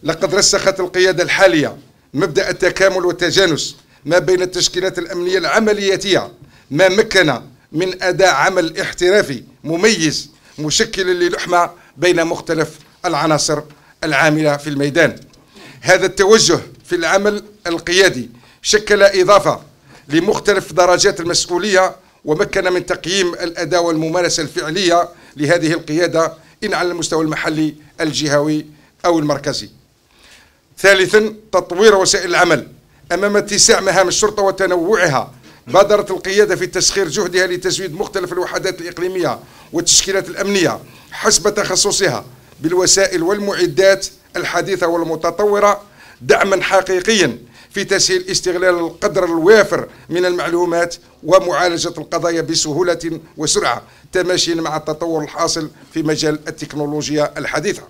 لقد رسخت القيادة الحالية مبدأ التكامل والتجانس ما بين التشكيلات الأمنية العملياتية، ما مكن من أداء عمل احترافي مميز مشكل للحمة بين مختلف العناصر العاملة في الميدان. هذا التوجه في العمل القيادي شكل إضافة لمختلف درجات المسؤولية، ومكن من تقييم الأداء والممارسة الفعلية لهذه القيادة إن على المستوى المحلي الجهوي أو المركزي. ثالثا، تطوير وسائل العمل. أمام اتساع مهام الشرطة وتنوعها، بادرت القيادة في تسخير جهدها لتزويد مختلف الوحدات الإقليمية والتشكيلات الأمنية حسب تخصصها بالوسائل والمعدات الحديثة والمتطورة، دعما حقيقيا في تسهيل استغلال القدر الوافر من المعلومات ومعالجة القضايا بسهولة وسرعة تماشيا مع التطور الحاصل في مجال التكنولوجيا الحديثة.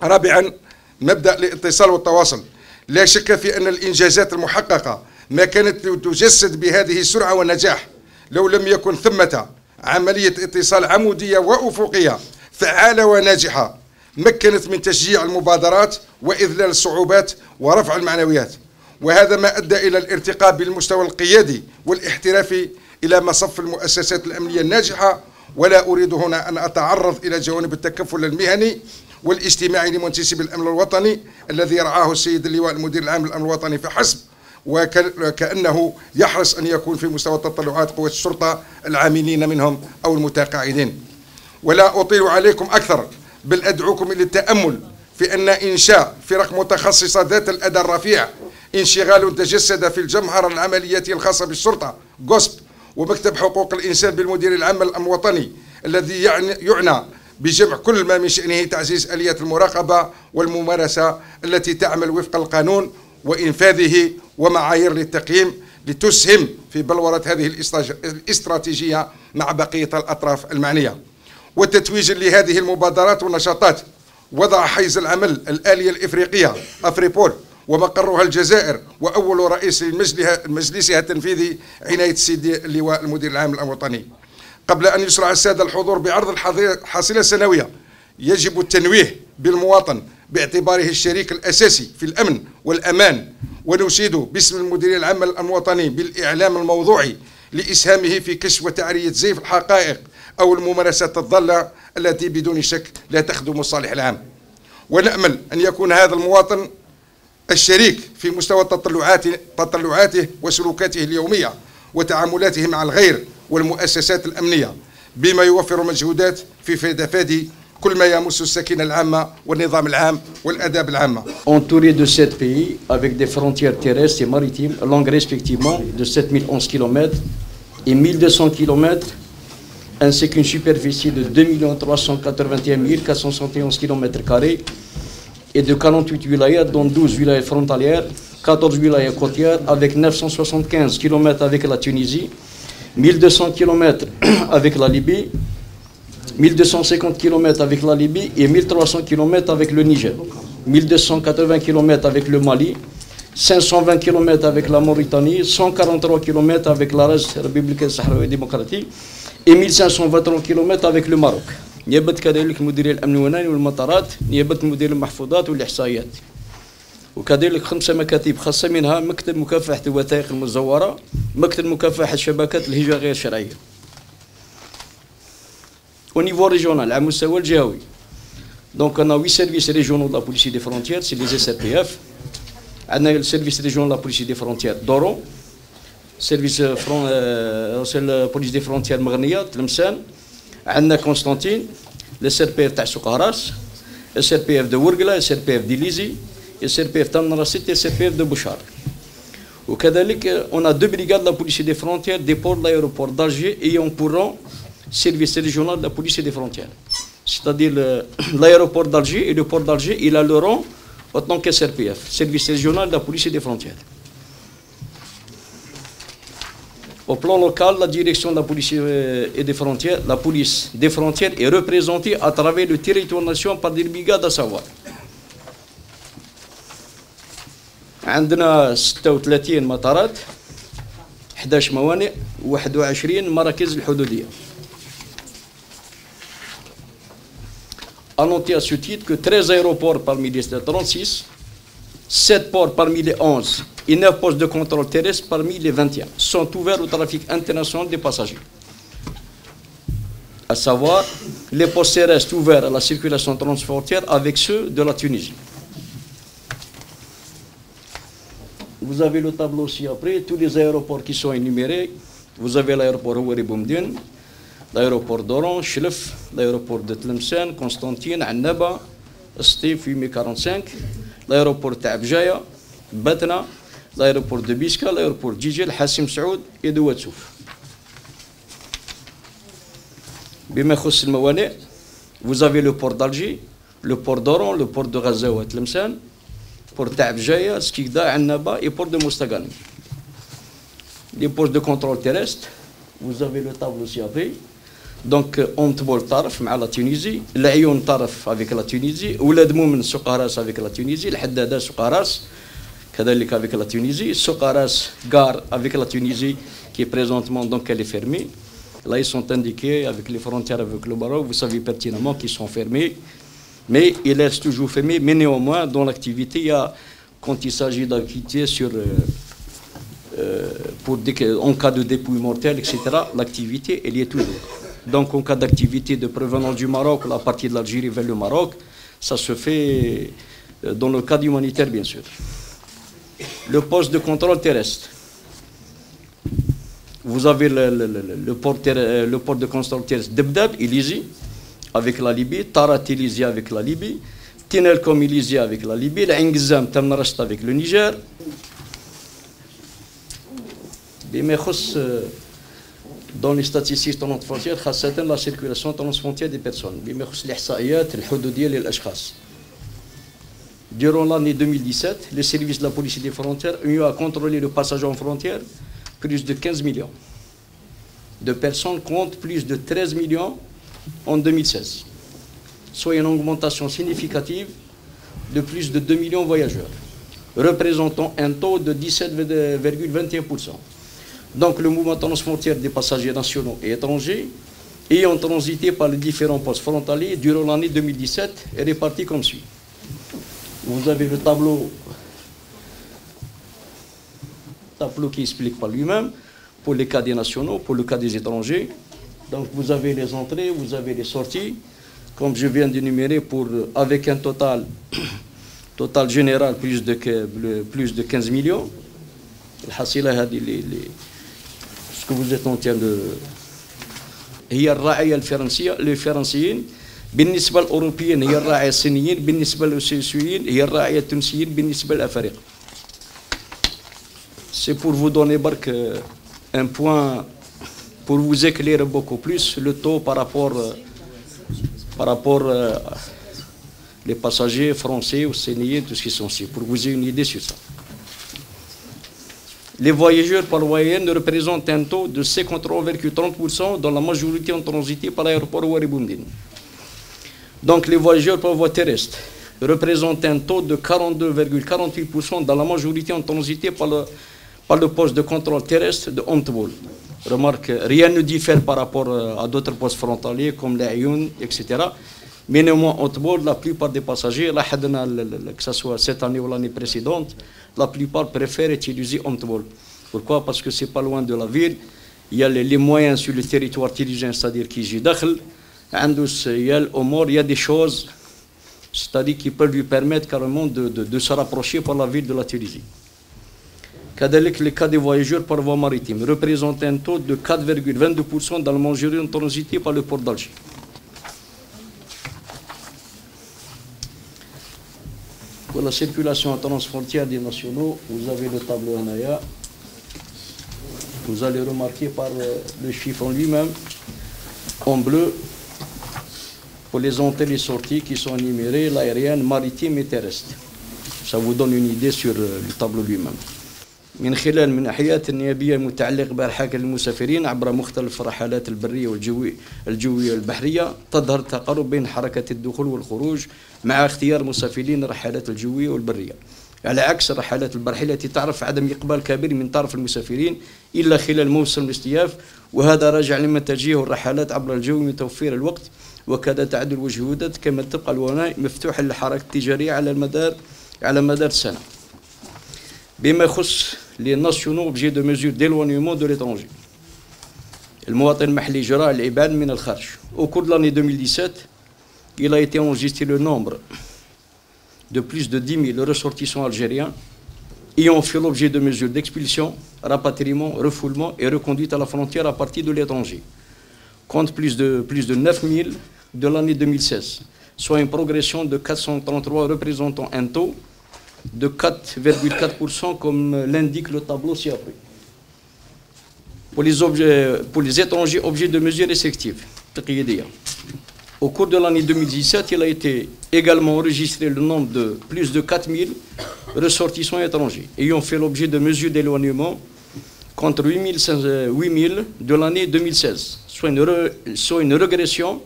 رابعا، مبدأ الاتصال والتواصل. لا شك في أن الإنجازات المحققة ما كانت تجسد بهذه السرعة والنجاح لو لم يكن ثمة عملية اتصال عمودية وأفقية فعالة وناجحة مكنت من تشجيع المبادرات وإذلال الصعوبات ورفع المعنويات، وهذا ما أدى إلى الارتقاء بالمستوى القيادي والاحترافي إلى مصف المؤسسات الأمنية الناجحة. ولا أريد هنا أن أتعرض إلى جوانب التكفل المهني والاجتماعي لمنتسبي الأمن الوطني الذي رعاه السيد اللواء المدير العام للأمن الوطني فحسب، وكأنه يحرص أن يكون في مستوى تطلعات قوات الشرطة العاملين منهم أو المتقاعدين. ولا أطيل عليكم أكثر، بل أدعوكم إلى التأمل في أن إنشاء فرق متخصصة ذات الأداء الرفيع انشغال تجسد في الجمهرة العملياتية الخاصة بالشرطة GOSP، ومكتب حقوق الإنسان بالمدير العام للأمن الوطني الذي يعنى بجمع كل ما من شأنه تعزيز آليات المراقبة والممارسة التي تعمل وفق القانون وإنفاذه ومعايير للتقييم، لتسهم في بلورة هذه الاستراتيجية مع بقية الأطراف المعنية. وتتويجا لهذه المبادرات والنشاطات، وضع حيز العمل الآلية الإفريقية أفريبول ومقرها الجزائر وأول رئيس لمجلسها التنفيذي عناية السيد اللواء المدير العام للأمن الوطني. قبل أن يسرع السادة الحضور بعرض الحصيلة السنوية، يجب التنويه بالمواطن باعتباره الشريك الأساسي في الأمن والأمان، ونشيد باسم المدير العام للأمن الوطني بالإعلام الموضوعي لإسهامه في كشف وتعرية زيف الحقائق أو الممارسات الضالة التي بدون شك لا تخدم الصالح العام. ونأمل أن يكون هذا المواطن الشريك في مستوى تطلعاته وسلوكاته اليومية وتعاملاته مع الغير والمؤسسات الأمنية، بما يوفر مجهودات في فادي كل ما يمس السكينة العامة والنظام العام والآداب العامة. Entouré de 7 pays avec des frontières terrestres et maritimes longues respectivement de 7011 km et 1200 km, ainsi qu'une superficie de 2 381 471 km² et de 48 wilayas, dont 12 wilayas frontalières, 14 wilayas côtières, avec 975 km avec la Tunisie, 1200 km avec la Libye, 1250 km avec la Libye et 1300 km avec le Niger, 1280 km avec le Mali, 520 km avec la Mauritanie, 143 km avec la République sahraouie démocratique et 1523 km avec le Maroc. نيابة كذلك مدير الأمن والنقل والمطارات، نيابة مدير المحفوظات والإحصائيات، وكذلك 5 مكاتب خاصة منها مكتب مكافحة الوثائق المزورة، مكتب مكافحة شبكات الهجرة غير الشرعية. Au niveau régional, à مستوى الجهوي. Donc on a 8 services régionaux de la police des frontières, c'est les SRPF. On a le service régional de la police des frontières d'Oron, service c'est la police des frontières Maghnia, Tlemcen. عندنا كونستانتين السيربيف تاع سوق هراس، السيربيف دو ورقله، السيربيف دي ليزي، السيربيف تاع نراسيتي، السيربيف دو بوشار. وكذلك on a 2 brigades de la police des frontières des ports de l'aéroport d'Alger ayant pour rang service régional de la police des frontières. C'est-à-dire l'aéroport d'Alger et le port d'Alger, il a le rang en tant que SRPF, service régional de la police des frontières. Au plan local, la direction de la police et des frontières, la police des frontières est représentée à travers le territoire national par des brigades à savoir. عندنا 36 مطارات، 11 موانئ، 21 مراكز الحدودية. À noter à ce titre que 13 aéroports parmi les 36, 7 ports parmi les 11 et 9 postes de contrôle terrestre parmi les 21 sont ouverts au trafic international des passagers. À savoir, les postes terrestres ouverts à la circulation transfrontière avec ceux de la Tunisie. Vous avez le tableau aussi après, tous les aéroports qui sont énumérés. Vous avez l'aéroport Houari Boumdine, l'aéroport d'Oran, Chlef, l'aéroport de Tlemcen, Constantine, Annaba, Stif, 845, l'aéroport Taabjaya, Batna, l'aéroport de Biska, l'aéroport Djidjel, Hassim Saoud et de Ouatsouf. Vous avez le port d'Alger, le port d'Oran, le port de Gaza ou Tlemcen, port Taabjaya, Skikda, Annaba et port de Moustagani. Les postes de contrôle terrestre, vous avez le tableau aussi après. Donc, Ontbol Tarf avec la Tunisie, l'Ayoun Tarf avec la Tunisie, Oulad Moumen Soukaras avec la Tunisie, l'Haddada Soukaras, Kadalik avec la Tunisie, Soukaras Gare avec la Tunisie, qui est présentement, donc elle est fermée. Là, ils sont indiqués avec les frontières avec le Maroc, vous savez pertinemment qu'ils sont fermés, mais ils restent toujours fermés, mais néanmoins, dans l'activité, il y a, quand il s'agit d'activité sur. En cas de dépouille mortelle, etc., l'activité, elle y est toujours. Donc, en cas d'activité de provenance du Maroc, la partie de l'Algérie vers le Maroc, ça se fait dans le cadre humanitaire, bien sûr. Le poste de contrôle terrestre. Vous avez le port de contrôle terrestre d'Ebdab, Ilizi, avec la Libye, Tarat Ilizi avec la Libye, Tinelkom Ilizi avec la Libye, l'Ingzam Tamnarast avec le Niger. Dans les statistiques transfrontières, la circulation transfrontière des personnes. Durant l'année 2017, les services de la police des frontières ont eu à contrôler le passage en frontière plus de 15 millions de personnes contre plus de 13 millions en 2016, soit une augmentation significative de plus de 2 millions de voyageurs, représentant un taux de 17,21%. Donc le mouvement transfrontière des passagers nationaux et étrangers ayant transité par les différents postes frontaliers durant l'année 2017 est réparti comme suit. Vous avez le tableau qui explique par lui-même pour les cas des nationaux, pour le cas des étrangers. Donc vous avez les entrées, vous avez les sorties, comme je viens d'énumérer, avec un total général plus de 15 millions. Ce que vous êtes en train de... هي الراعية الفرنسيين بالنسبة للأوروبيين هي الراعية الصينيين بالنسبة للسويسريين هي الراعية التونسيين بالنسبة للأفارقة. C'est pour vous donner un point pour vous éclairer beaucoup plus le taux par rapport les passagers français ou sénéens, tout ce qui sont ici, pour vous ayez une idée sur ça. Les voyageurs par moyenne représentent un taux de 53,30% dans la majorité ont transité par l'aéroport Houari Boumdine. Donc les voyageurs par voie terrestre représentent un taux de 42,48% dans la majorité ont transité par le poste de contrôle terrestre de Ontbol. Remarque, rien ne diffère par rapport à d'autres postes frontaliers comme l'Ayoun, etc. Mais néanmoins, Ontbol, la plupart des passagers, que ce soit cette année ou l'année précédente, la plupart préfèrent utiliser Ontbol. Pourquoi? Parce que c'est pas loin de la ville. Il y a les moyens sur le territoire tunisien, c'est-à-dire qui y dakhel. Il y a des choses, c'est-à-dire qui peuvent lui permettre carrément de se rapprocher par la ville de la Tunisie. Les cas des voyageurs par voie maritime représentent un taux de 4,22% dans la majorité transité par le port d'Alger. Pour la circulation transfrontière des nationaux, vous avez le tableau Anaya. Vous allez remarquer par le chiffre en lui-même, en bleu, pour les entrées et les sorties qui sont énumérées, l'aérienne, maritime et terrestre. Ça vous donne une idée sur le tableau lui-même. من خلال منحيات النيابية المتعلقة بحركة المسافرين عبر مختلف الرحلات البرية والجوية والبحرية تظهر تقارب بين حركة الدخول والخروج مع اختيار مسافرين الرحلات الجوية والبرية على عكس الرحلات البحرية التي تعرف عدم إقبال كبير من طرف المسافرين إلا خلال موسم الاستياف وهذا راجع لما تجيه الرحلات عبر الجو من توفير الوقت وكذا تعدل وجهودات كما تبقى الولاء مفتوحة للحركة التجارية على مدار السنة. بما يخص les nationaux objets de mesure d'éloignement de l'étranger. المواطن المحلي جرى الإبعاد من الخارج. Au cours de l'année 2017, il a été enregistré le nombre de plus de 10 000 ressortissants algériens ayant fait l'objet de mesures d'expulsion, rapatriement, refoulement et reconduite à la frontière à partir de l'étranger, compte plus de 9 000 de l'année 2016, soit une progression de 433 représentant un taux de 4,4% comme l'indique le tableau ci-après. Pour les étrangers objets de mesure restrictive, au cours de l'année 2017, il a été également enregistré le nombre de plus de 4 000 ressortissants étrangers ayant fait l'objet de mesures d'éloignement contre 8 000 de l'année 2016, soit une régression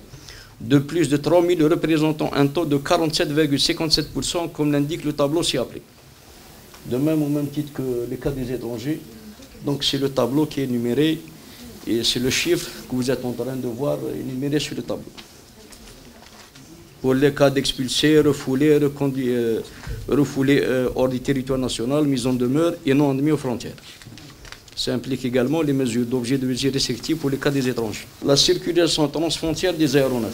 de plus de 3 000 représentant un taux de 47,57% comme l'indique le tableau ci-après. De même, au même titre que les cas des étrangers, donc c'est le tableau qui est numéré et c'est le chiffre que vous êtes en train de voir énuméré sur le tableau. Pour les cas d'expulsés, refoulés, refoulés hors du territoire national, mis en demeure et non admis aux frontières. Ça implique également les mesures d'objets de mesures restrictives pour les cas des étrangers. La circulation transfrontière des aéronefs.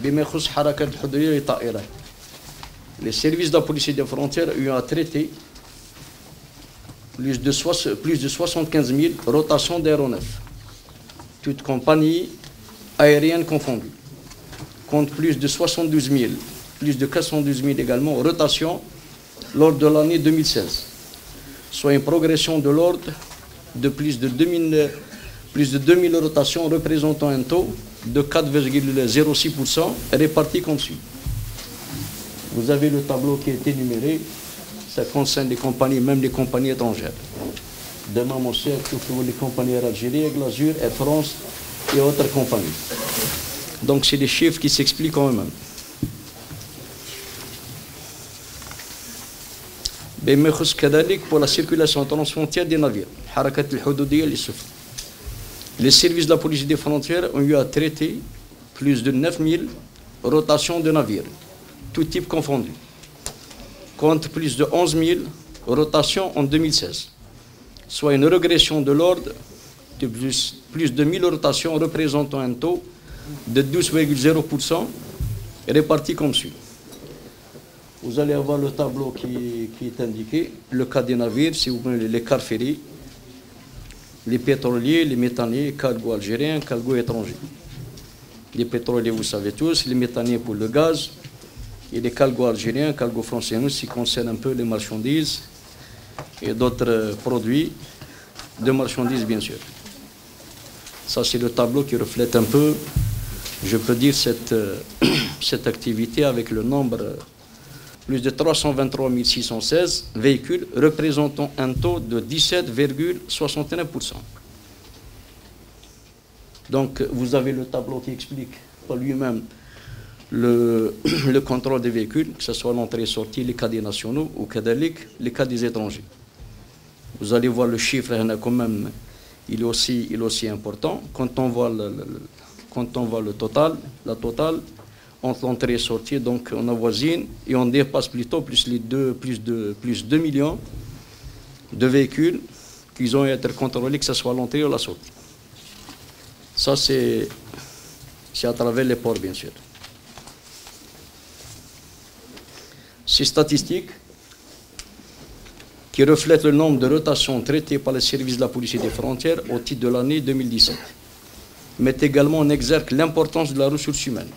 Les services de la police des frontières ont eu à traiter plus de 75 000 rotations d'aéronefs, toutes compagnies aériennes confondues, compte plus de 72 000, plus de 412 000 également rotations lors de l'année 2016, soit une progression de l'ordre de plus de 2000 rotations représentant un taux de 4,06% répartis comme suit. Vous avez le tableau qui est énuméré, ça concerne les compagnies, même les compagnies étrangères. Demain, mon cher, toutes les compagnies algériennes, Glazur, Air France et autres compagnies. Donc, c'est des chiffres qui s'expliquent quand même. Pour la circulation transfrontière des navires, les services de la police des frontières ont eu à traiter plus de 9 000 rotations de navires, tout type confondu, compte plus de 11 000 rotations en 2016, soit une régression de l'ordre de plus de 1 000 rotations représentant un taux de 12,0% réparti comme suit. Vous allez avoir le tableau qui est indiqué, le cas des navires, si vous voulez, les cars ferries, les pétroliers, les méthaniers, cargo algériens, cargo étrangers. Les pétroliers, vous savez tous, les méthaniers pour le gaz, et les cargos algériens, cargos français, qui concernent un peu les marchandises et d'autres produits de marchandises, bien sûr. Ça, c'est le tableau qui reflète un peu, je peux dire, cette activité avec le nombre plus de 323 616 véhicules représentant un taux de 17,69%. Donc, vous avez le tableau qui explique par lui-même le contrôle des véhicules, que ce soit l'entrée et sortie, les cas des nationaux ou les cas des étrangers. Vous allez voir le chiffre, quand même, il est aussi important. Quand on voit la totale, entre l'entrée et sortie, donc on avoisine et on dépasse plutôt plus de 2 millions de véhicules qui ont été contrôlés, que ce soit l'entrée ou la sortie. Ça, c'est à travers les ports, bien sûr. Ces statistiques qui reflètent le nombre de rotations traitées par les services de la police des frontières au titre de l'année 2017, mettent également en exergue l'importance de la ressource humaine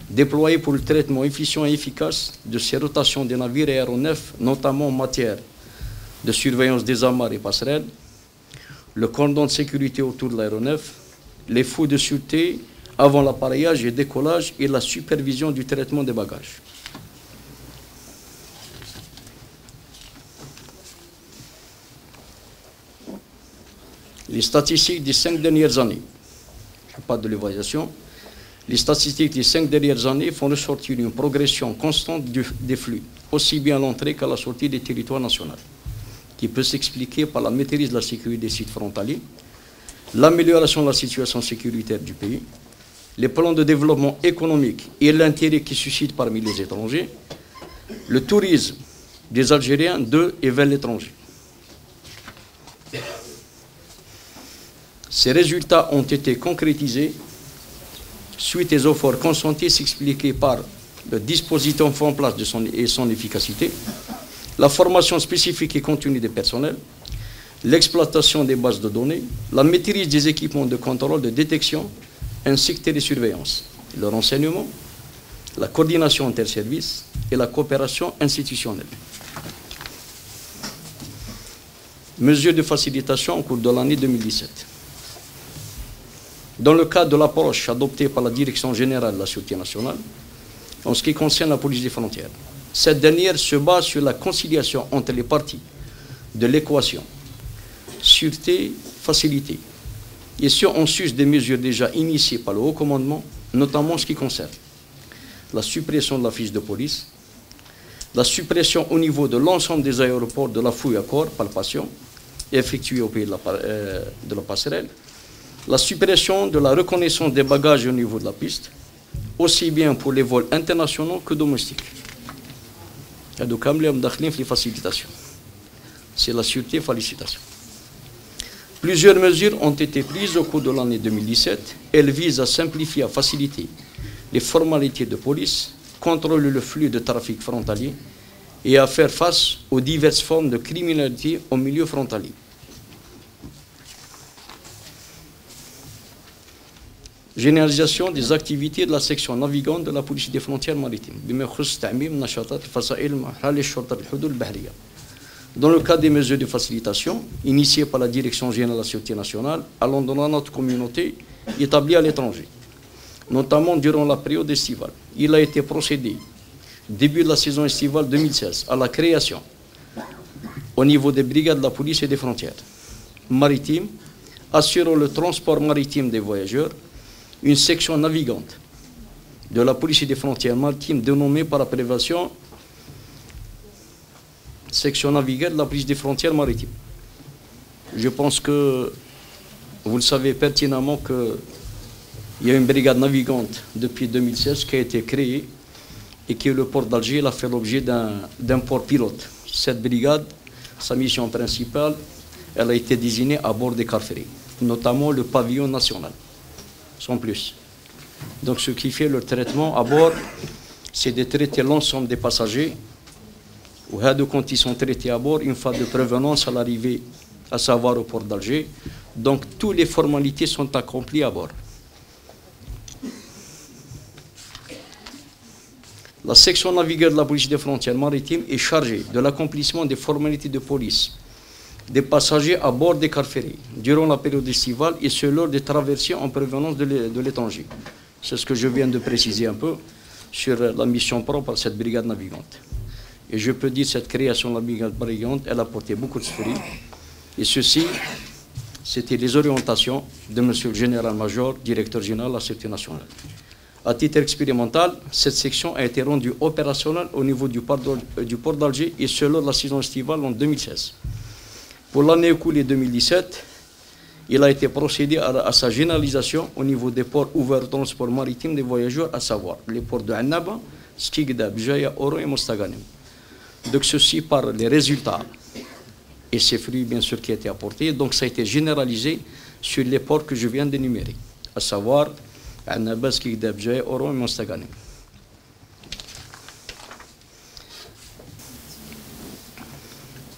déployée pour le traitement efficient et efficace de ces rotations des navires et aéronefs, notamment en matière de surveillance des amarres et passerelles, le cordon de sécurité autour de l'aéronef, les feux de sûreté avant l'appareillage et décollage et la supervision du traitement des bagages. Les statistiques des 5 dernières années, je ne parle pas de l'évaluation, les statistiques des 5 dernières années font ressortir une progression constante des flux, aussi bien à l'entrée qu'à la sortie des territoires nationaux, qui peut s'expliquer par la maîtrise de la sécurité des sites frontaliers, l'amélioration de la situation sécuritaire du pays, les plans de développement économique et l'intérêt qui suscite parmi les étrangers, le tourisme des Algériens de et vers l'étranger. Ces résultats ont été concrétisés suite aux efforts consentis s'expliquer par le dispositif en place et son efficacité, la formation spécifique et continue des personnels, l'exploitation des bases de données, la maîtrise des équipements de contrôle, de détection, ainsi que télésurveillance, le renseignement, la coordination interservices et la coopération institutionnelle. Mesures de facilitation au cours de l'année 2017. Dans le cadre de l'approche adoptée par la Direction générale de la Sûreté nationale, en ce qui concerne la police des frontières, cette dernière se base sur la conciliation entre les parties de l'équation sûreté, facilité, et ce en sus des mesures déjà initiées par le haut commandement, notamment en ce qui concerne la suppression de la fiche de police, la suppression au niveau de l'ensemble des aéroports de la fouille à corps, palpation, effectuée au pays de la passerelle, la suppression de la reconnaissance des bagages au niveau de la piste, aussi bien pour les vols internationaux que domestiques. Les facilitations. C'est la sûreté, félicitations. Plusieurs mesures ont été prises au cours de l'année 2017. Elles visent à simplifier, à faciliter les formalités de police, contrôler le flux de trafic frontalier et à faire face aux diverses formes de criminalité au milieu frontalier. Généralisation des activités de la section navigante de la police des frontières maritimes. Dans le cadre des mesures de facilitation initiées par la Direction générale de la Sûreté nationale allant dans notre communauté établie à l'étranger, notamment durant la période estivale, il a été procédé, début de la saison estivale 2016, à la création, au niveau des brigades de la police et des frontières maritimes, assurant le transport maritime des voyageurs, une section navigante de la police et des frontières maritimes dénommée par abréviation section navigante de la police des frontières maritimes. Je pense que vous le savez pertinemment qu'il y a une brigade navigante depuis 2016 qui a été créée et qui est le port d'Alger. Elle a fait l'objet d'un port pilote. Cette brigade, sa mission principale, elle a été désignée à bord des cars ferrés, notamment le pavillon national, sans plus. Donc ce qui fait le traitement à bord, c'est de traiter l'ensemble des passagers, ou quand ils sont traités à bord, une fois de prévenance à l'arrivée, à savoir au port d'Alger. Donc toutes les formalités sont accomplies à bord. La section navigante de la police des frontières maritimes est chargée de l'accomplissement des formalités de police des passagers à bord des cars ferrés durant la période estivale et ce lors des traversées en provenance de l'étranger. C'est ce que je viens de préciser un peu sur la mission propre à cette brigade navigante. Et je peux dire que cette création de la brigade navigante, elle a porté beaucoup de fruits. Et ceci, c'était les orientations de M. le général-major, directeur général de la Sûreté nationale. À titre expérimental, cette section a été rendue opérationnelle au niveau du port d'Alger et ce lors de la saison estivale en 2016. Pour l'année écoulée 2017, il a été procédé à sa généralisation au niveau des ports ouverts au transport maritime des voyageurs, à savoir les ports de Annaba, Skikda, Bjaya, Oran et Mostaganem. Donc ceci par les résultats et ces fruits bien sûr qui ont été apportés. Donc ça a été généralisé sur les ports que je viens d'énumérer, à savoir Annaba, Skikda, Bjaya, Oran et Mostaganem.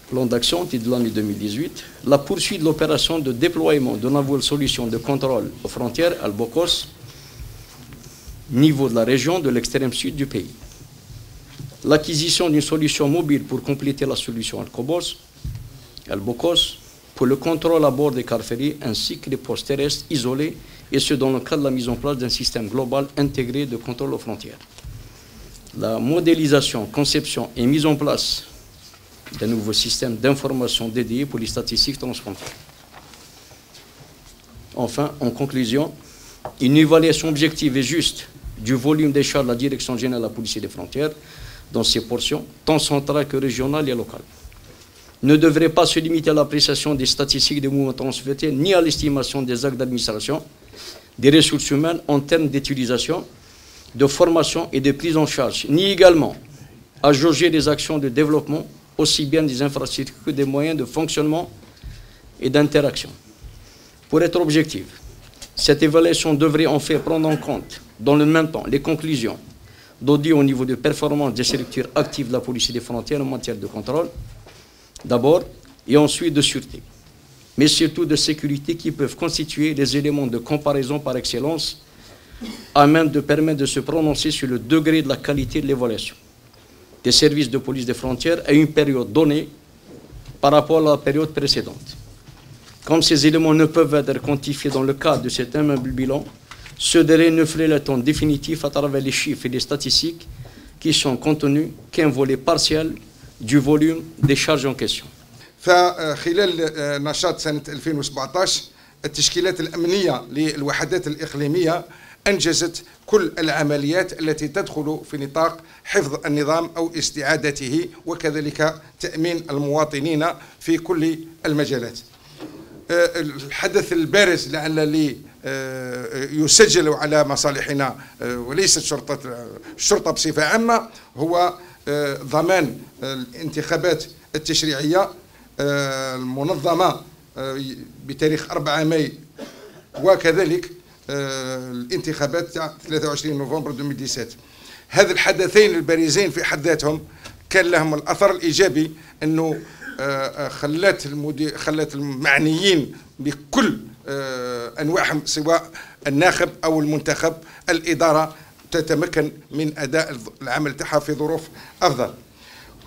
Plan d'action de l'année 2018, la poursuite de l'opération de déploiement de nouvelles solutions de contrôle aux frontières Al-Bokos, niveau de la région de l'extrême sud du pays. L'acquisition d'une solution mobile pour compléter la solution Al-Bokos, pour le contrôle à bord des cars ferrés ainsi que des postes terrestres isolés, et ce dans le cadre de la mise en place d'un système global intégré de contrôle aux frontières. La modélisation, conception et mise en place d'un nouveau système d'information dédié pour les statistiques transfrontalières. Enfin, en conclusion, une évaluation objective et juste du volume des charges de la Direction générale de la police et des frontières dans ses portions, tant centrales que régionales et locales, ne devrait pas se limiter à l'appréciation des statistiques des mouvements transfrontaliers ni à l'estimation des actes d'administration, des ressources humaines en termes d'utilisation, de formation et de prise en charge, ni également à jauger des actions de développement, aussi bien des infrastructures que des moyens de fonctionnement et d'interaction. Pour être objectif, cette évaluation devrait en fait prendre en compte, dans le même temps, les conclusions d'audit au niveau de performance des structures actives de la police des frontières en matière de contrôle, d'abord, et ensuite de sûreté, mais surtout de sécurité qui peuvent constituer des éléments de comparaison par excellence à même de permettre de se prononcer sur le degré de la qualité de l'évaluation des services de police des frontières à une période donnée par rapport à la période précédente. Comme ces éléments ne peuvent être quantifiés dans le cadre de cet même bilan, ce délai ne reflète en définitif à travers les chiffres et les statistiques qui sont contenus qu'un volet partiel du volume des charges en question. فخلال نشاط سنة 2017 التشكيلات الأمنية للوحدات الإقليمية أنجزت كل العمليات التي تدخل في نطاق حفظ النظام أو استعادته وكذلك تأمين المواطنين في كل المجالات. الحدث البارز لعل يسجل على مصالحنا وليست الشرطة بصفة عامة هو ضمان الانتخابات التشريعية المنظمة بتاريخ 4 ماي وكذلك الانتخابات 23 نوفمبر 2017. هذا الحدثين البارزين في حد ذاتهم كان لهم الأثر الإيجابي أنه خلت المعنيين بكل أنواعهم سواء الناخب أو المنتخب الإدارة تتمكن من أداء العمل تاعها في ظروف أفضل.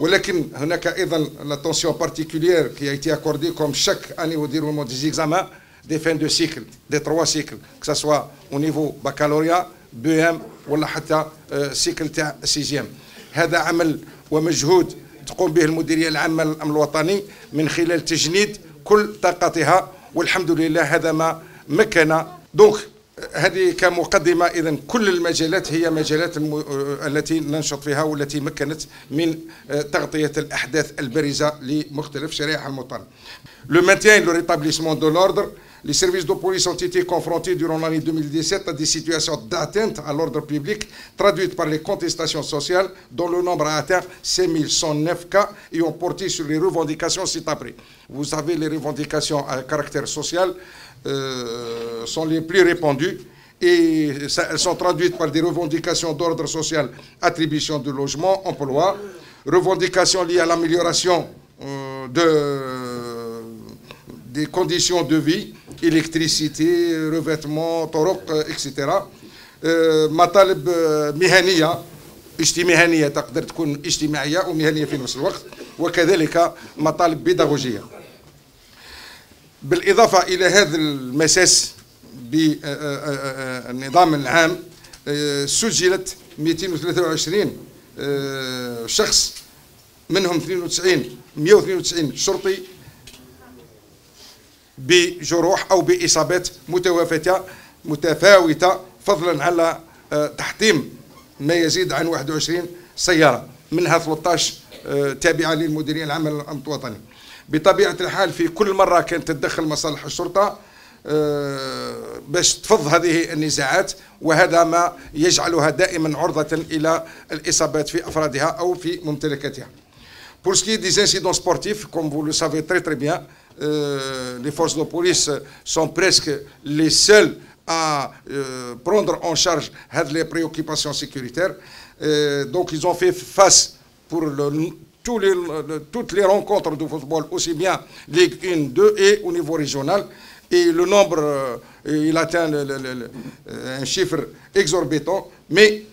ولكن هناك أيضا l'attention particulière qui a été accordée comme chaque année au déroulement des examens des fins de cycle, des 3 cycles, que ce soit au niveau baccalauréat, BM ولا حتى cycle تاع 6e. هذا عمل ومجهود تقوم به المديرية العامة للأمن الوطني من خلال تجنيد كل طاقتها والحمد لله هذا ما مكن. دونك هذه كمقدمة إذن كل المجالات هي مجالات التي ننشط فيها والتي مكنت من تغطية الأحداث البارزة لمختلف شرائح الموطن. Le maintien et le rétablissement de l'ordre, les services de police ont été confrontés durant l'année 2017 à des situations d'atteinte à l'ordre public traduites par les contestations sociales dont le nombre a atteint 5109 cas et ont porté sur les revendications ci-après. Vous savez, les revendications à caractère social sont les plus répandues et elles sont traduites par des revendications d'ordre social, attribution de logements, emploi, revendications liées à l'amélioration des conditions de vie, électricité, revêtement, طرق, etc. مطالب مهنية مهنية تقدر تكون اجتماعية ومهنية في نفس الوقت وكذلك مطالب بيداغوجية. بالإضافة إلى هذا المساس بالنظام العام سجلت 223 شخص منهم 192 شرطي بجروح أو بإصابات متفاوتة فضلا على تحطيم ما يزيد عن 21 سيارة منها 13 تابعة للمديرية العامة للأمن الوطني. بطبيعة الحال في كل مرة كانت تتدخل مصالح الشرطة باش تفض هذه النزاعات وهذا ما يجعلها دائما عرضة إلى الإصابات في أفرادها أو في ممتلكاتها. Pour ce qui est des incidents sportifs, comme vous le savez très bien, les forces de police sont presque les seules à prendre en charge les préoccupations sécuritaires. Donc ils ont fait face pour toutes les rencontres de football, aussi bien Ligue 1, 2 et au niveau régional. Et le nombre, il atteint un chiffre exorbitant. Mais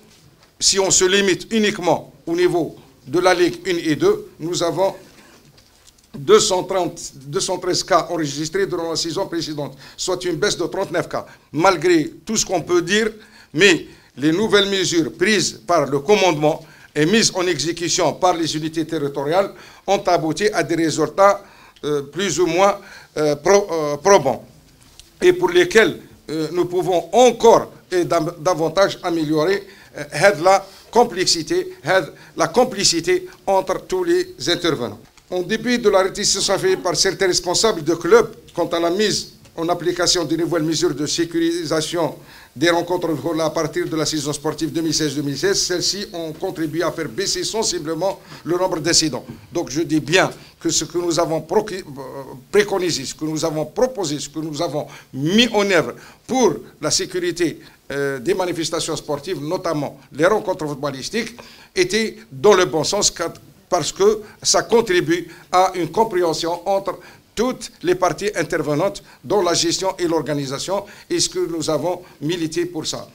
si on se limite uniquement au niveau de la Ligue 1 et 2, nous avons 213 cas enregistrés durant la saison précédente, soit une baisse de 39 cas. Malgré tout ce qu'on peut dire, mais les nouvelles mesures prises par le commandement et mises en exécution par les unités territoriales ont abouti à des résultats plus ou moins probants et pour lesquels nous pouvons encore et davantage améliorer la complicité entre tous les intervenants. En dépit de la réticence faite par certains responsables de clubs quant à la mise en application des nouvelles mesures de sécurisation des rencontres à partir de la saison sportive 2016-2016, celles-ci ont contribué à faire baisser sensiblement le nombre d'incidents. Donc je dis bien que ce que nous avons préconisé, ce que nous avons proposé, ce que nous avons mis en œuvre pour la sécurité des manifestations sportives, notamment les rencontres footballistiques, était dans le bon sens parce que ça contribue à une compréhension entre toutes les parties intervenantes dans la gestion et l'organisation, et ce que nous avons milité pour ça.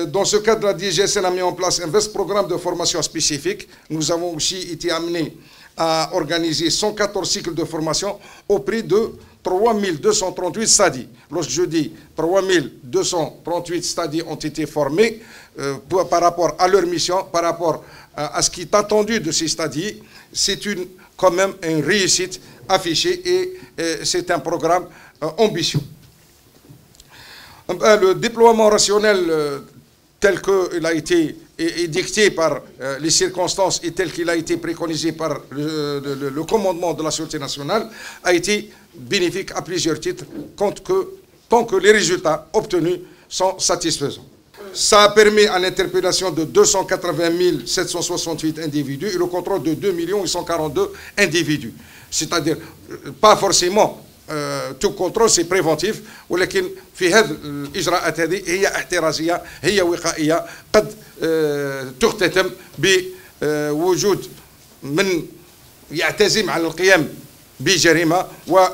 Dans ce cadre, la DGSN a mis en place un vaste programme de formation spécifique. Nous avons aussi été amenés à organiser 114 cycles de formation au prix de 3238 stadies. Lorsque je dis 3238 stadies ont été formés par rapport à leur mission, par rapport à ce qui est attendu de ces stadies, c'est quand même une réussite affichée et c'est un programme ambitieux. Le déploiement rationnel tel qu'il a été dicté par les circonstances et tel qu'il a été préconisé par le commandement de la Sûreté nationale a été bénéfique à plusieurs titres tant que les résultats obtenus sont satisfaisants. Ça a permis à l'interpellation de 280 768 individus et le contrôle de 2 842 individus. C'est-à-dire, pas forcément tout contrôle c'est préventif, ولكن في هذه الإجراءات هذه هي احترازية هي وقائية قد تختتم بوجود من يعتزم على القيام بجريمة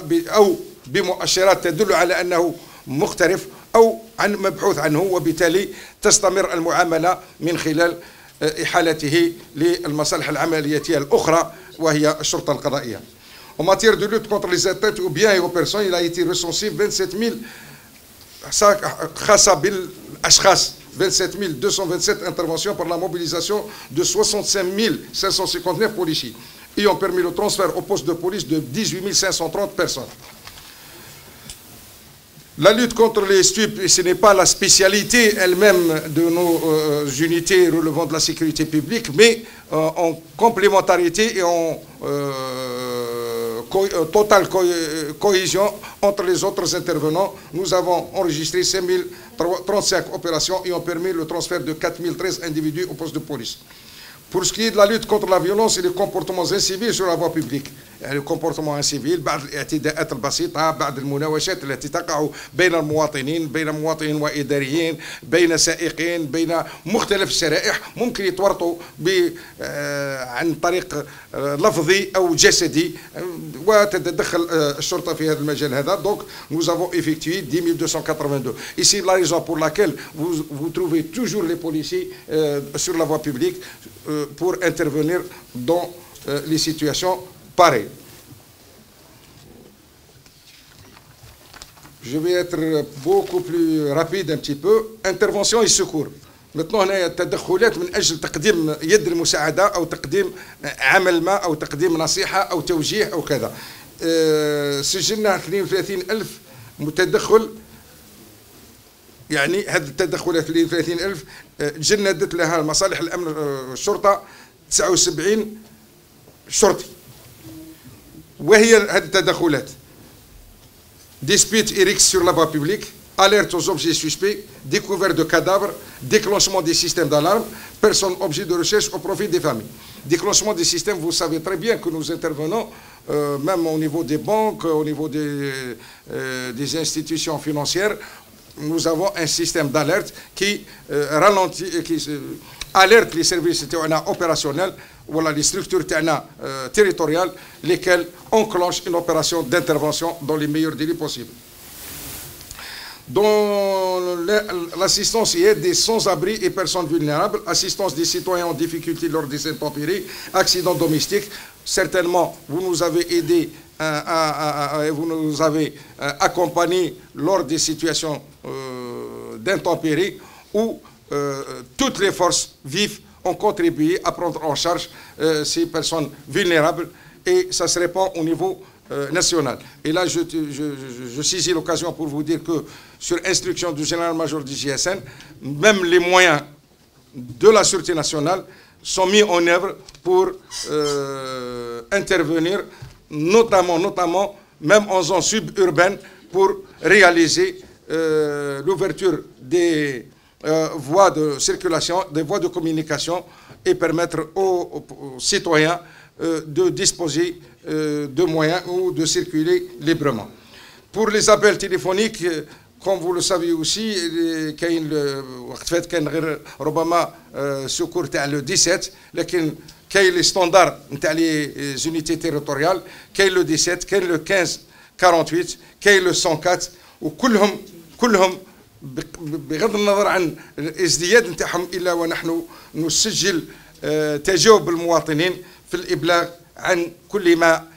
أو بمؤشرات تدل على أنه مختلف أو مبحوث عنه، وبالتالي تستمر المعاملة من خلال إحالته للمصالح العملياتية الأخرى وهي الشرطة القضائية. En matière de lutte contre les atteintes aux biens et aux personnes, il a été recensé 27 227 interventions par la mobilisation de 65 559 policiers et ont permis le transfert au poste de police de 18 530 personnes. La lutte contre les stupes, ce n'est pas la spécialité elle-même de nos unités relevant de la sécurité publique, mais en complémentarité et en totale cohésion entre les autres intervenants, nous avons enregistré 5035 opérations et ont permis le transfert de 4013 individus au poste de police. Pour ce qui est de la lutte contre la violence et les comportements incivils sur la voie publique, يعني الكومبورتمون انسيفيل بعض الاعتداءات البسيطه، بعض المناوشات التي تقع بين المواطنين، بين مواطنين واداريين، بين سائقين، بين مختلف الشرائح، ممكن يتورطوا عن طريق لفظي او جسدي، وتتدخل الشرطه في هذا المجال هذا. Donc nous avons effectué 10 282. Ici la raison pour laquelle vous trouvez toujours les policiers sur la voie publique pour intervenir dans les situations pareil. Je vais être beaucoup plus rapide un petit peu. Intervention et secours. Maintenant هنا التدخلات من أجل تقديم يد المساعدة أو تقديم عمل ما أو تقديم نصيحة أو توجيه أو كذا. سجلنا 32,000 متدخل، يعني هذه التدخلات 32,000 جندت لها مصالح الأمن الشرطة 79 شرطي. وهي هذه التدخلات: dispute et sur la voie publique, alerte aux objets suspects, découverte de cadavres, déclenchement des systèmes d'alarme, personnes objets de recherche au profit des familles. Déclenchement des systèmes, vous savez très bien que nous intervenons même au niveau des banques, au niveau des institutions financières. Nous avons un système d'alerte qui ralentit, qui alerte les services opérationnels, voilà les structures territoriales, lesquelles enclenchent une opération d'intervention dans les meilleurs délais possibles. Dans l'assistance et aide des sans-abri et personnes vulnérables, assistance des citoyens en difficulté lors des intempéries, accidents domestiques, certainement vous nous avez aidés, vous nous avez accompagnés lors des situations d'intempéries où toutes les forces vives ont contribué à prendre en charge ces personnes vulnérables, et ça se répand au niveau national. Et là, je saisis l'occasion pour vous dire que sur instruction du général-major du GSN, même les moyens de la Sûreté nationale sont mis en œuvre pour intervenir, notamment même en zone suburbaine, pour réaliser l'ouverture des voies de circulation, des voies de communication et permettre aux citoyens de disposer de moyens ou de circuler librement. Pour les appels téléphoniques, comme vous le savez aussi, كاين وقت فات كان غير ربما سكور تاع لو 17 لكن كاين لي ستاندار نتاع لي زونيتي تيريتوريال كاين لو 17 كاين لو 15 48 كاين لو 104 وكلهم بغض النظر عن الازدياد نتاعهم الا ونحن نسجل تجاوب المواطنين في الابلاغ عن كل ما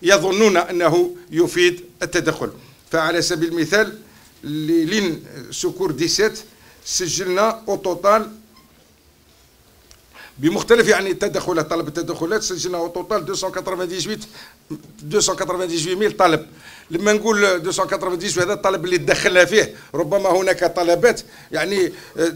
يظنون انه يفيد التدخل. فعلى سبيل المثال لين سكور 17 سجلنا او توتال بمختلف يعني التدخلات، طلب التدخلات سجلنا او توتال 298,000 طلب. لما نقول 298 هذا الطلب اللي دخلنا فيه ربما هناك طلبات يعني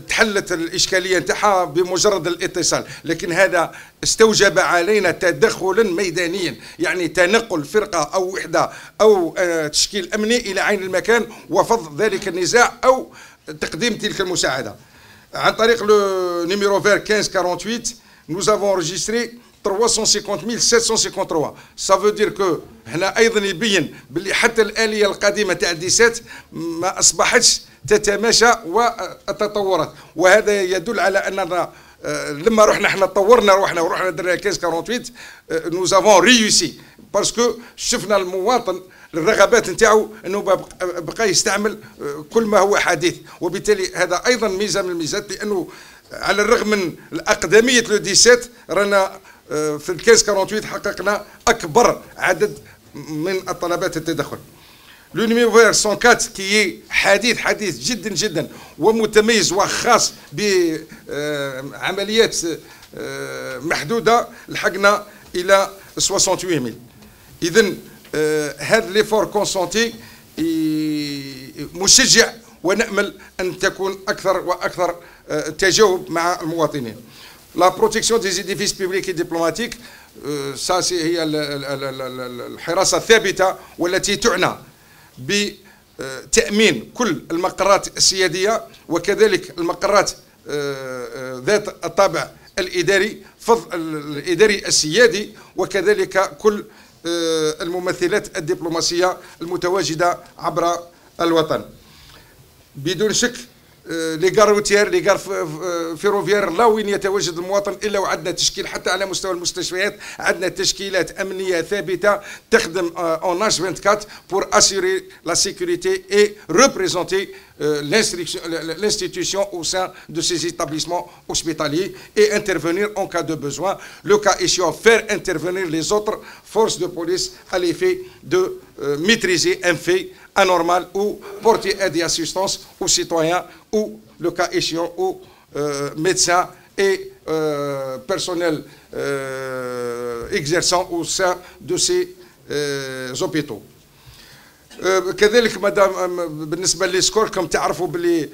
تحلت الاشكاليه نتاعها بمجرد الاتصال، لكن هذا استوجب علينا تدخلا ميدانيا، يعني تنقل فرقه او وحده او تشكيل امني الى عين المكان وفض ذلك النزاع او تقديم تلك المساعده. عن طريق le numéro vert 1548 nous avons enregistré 350 753. Ça veut dire que هنا ايضا يبين باللي حتى الاليه القديمه تاع الديسات ما اصبحتش تتماشى وتطورت، وهذا يدل على اننا لما رحنا احنا طورنا ورحنا درنا 1548 nous avons réussi باسكو شفنا المواطن الرغبات نتاعو انه بقى يستعمل كل ما هو حديث، وبالتالي هذا ايضا ميزه من الميزات، لانه على الرغم من الاقدميه لو 17 رانا في 1548 حققنا اكبر عدد من الطلبات التدخل. لو نيميرو 104 كي حديث جدا جدا ومتميز وخاص بعمليات محدوده لحقنا الى 68,000. اذا هذا ليفور كونسونتي مشجع، ونأمل أن تكون أكثر وأكثر تجاوب مع المواطنين. لا بروتيكسيون دي زيديفيس بيبليك ديبلوماتيك ساسي هي الحراسة الثابتة والتي تعنى بتأمين كل المقرات السيادية وكذلك المقرات ذات الطابع الإداري، فض الإداري السيادي، وكذلك كل الممثلات الدبلوماسية المتواجدة عبر الوطن. بدون شك لي غار روتيير لي غار فيروفيير لا وين يتواجد المواطن الا وعندنا تشكيل، حتى على مستوى المستشفيات عندنا تشكيلات امنيه ثابته تخدم اون اش 24 pour assurer la sécurité et représenter l'institution au sein de ces établissements hospitaliers et intervenir en cas de besoin, le cas échéant faire intervenir les autres forces de police à l'effet de maîtriser un fait anormal ou porter aide et assistance aux citoyens ou, le cas échéant, aux médecins et personnel exerçant au sein de ces hôpitaux. كذلك مدام بالنسبه للسكور كم تعرفوا بلي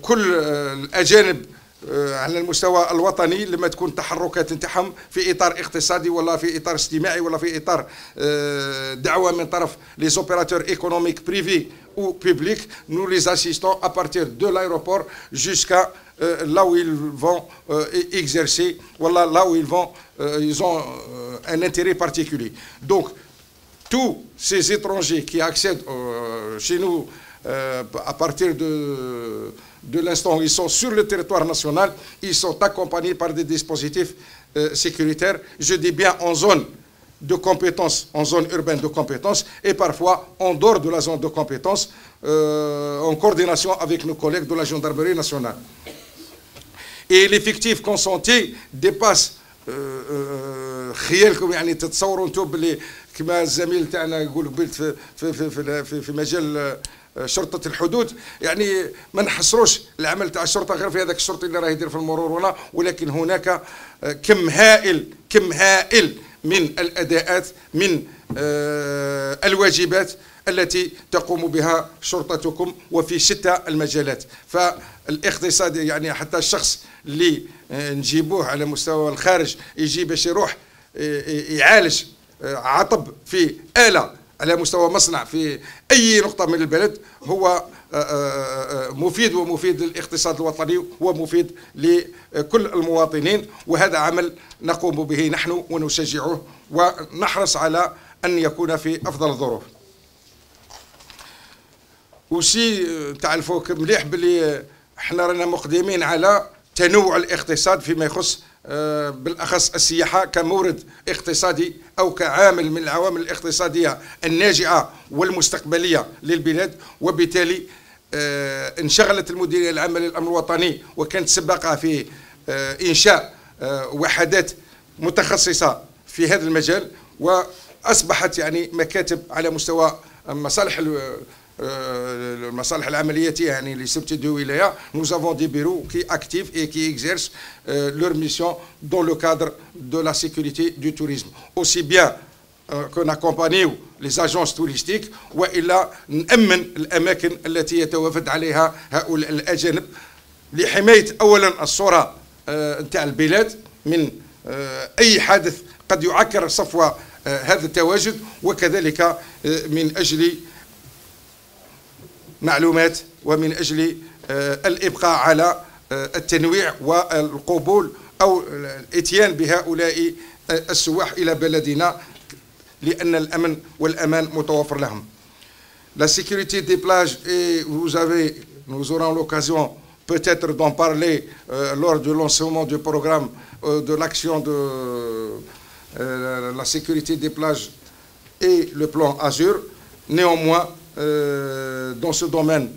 كل الاجانب على المستوى الوطني لما تكون تحركات نتاعهم في اطار اقتصادي ولا في اطار اجتماعي ولا في اطار دعوه من طرف لي زوبيراتور ايكونوميك بريفي ou public, nous les assistons à partir de l'aéroport jusqu'à là où ils vont exercer, voilà, là où ils ont un intérêt particulier. Donc, tous ces étrangers qui accèdent chez nous à partir de l'instant où ils sont sur le territoire national, ils sont accompagnés par des dispositifs sécuritaires, je dis bien en zone de compétence, en zone urbaine de compétence, et parfois en dehors de la zone de compétence, en coordination avec nos collègues de la gendarmerie nationale. Et l'effectif consenti dépasse خيالكم، يعني تتصوروا انتم باللي كما الزميل تاعنا يقول قبلت في مجال شرطة الحدود، يعني ما نحصروش العمل تاع الشرطة غير في هذاك الشرطي اللي راه يدير في المرور ولا، ولكن هناك كم هائل من الأداءات، من الواجبات التي تقوم بها شرطتكم وفي شتى المجالات. فالاقتصاد يعني حتى الشخص اللي نجيبوه على مستوى الخارج يجي باش يروح يعالج عطب في آلة على مستوى مصنع في أي نقطة من البلد هو مفيد، ومفيد للاقتصاد الوطني ومفيد لكل المواطنين. وهذا عمل نقوم به نحن ونشجعه ونحرص على أن يكون في أفضل الظروف. وشي تعرفوا مليح بلي احنا رانا مقدمين على تنوع الاقتصاد فيما يخص بالأخص السياحة كمورد اقتصادي أو كعامل من العوامل الاقتصادية الناجعة والمستقبلية للبلاد. وبالتالي انشغلت المديرية العامة للأمن الوطني وكانت سباقة في إنشاء وحدات متخصصة في هذا المجال، وأصبحت يعني مكاتب على مستوى المصالح العملياتية يعني les sociétés de wilaya. Nous avons des bureaux qui actifs et qui exercent leur mission dans le cadre de la sécurité du tourisme. Aussi bien qu'on accompagne les agences touristiques وإلا نأمن الأماكن التي يتوافد عليها هؤلاء الأجانب لحماية أولا الصورة نتاع البلاد من أي حادث قد يعكر صفو هذا التواجد، وكذلك من أجل معلومات ومن أجل الإبقاء على التنويع والقبول أو الإتيان بهؤلاء السواح إلى بلدنا لأن الأمن والأمان متوفر لهم. La sécurité des plages, et nous aurons l'occasion peut-être d'en parler lors du lancement du programme de l'action de la sécurité des plages et le plan Azur. Néanmoins, dans ce domaine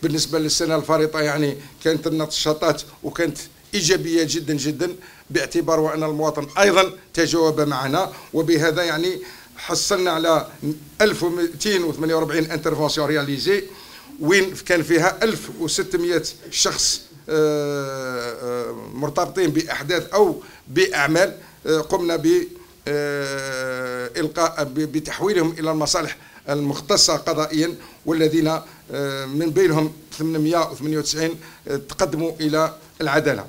بالنسبة للسنة الفارطة يعني كانت النشاطات وكانت إيجابية جدا جدا، باعتبار أن المواطن أيضا تجاوب معنا، وبهذا يعني حصلنا على 1248 انترفونسيون رياليزي، وين كان فيها 1600 شخص مرتبطين بأحداث أو بأعمال قمنا بإلقاء بتحويلهم إلى المصالح المختصة قضائيا، والذين من بينهم 898 تقدموا إلى العدالة.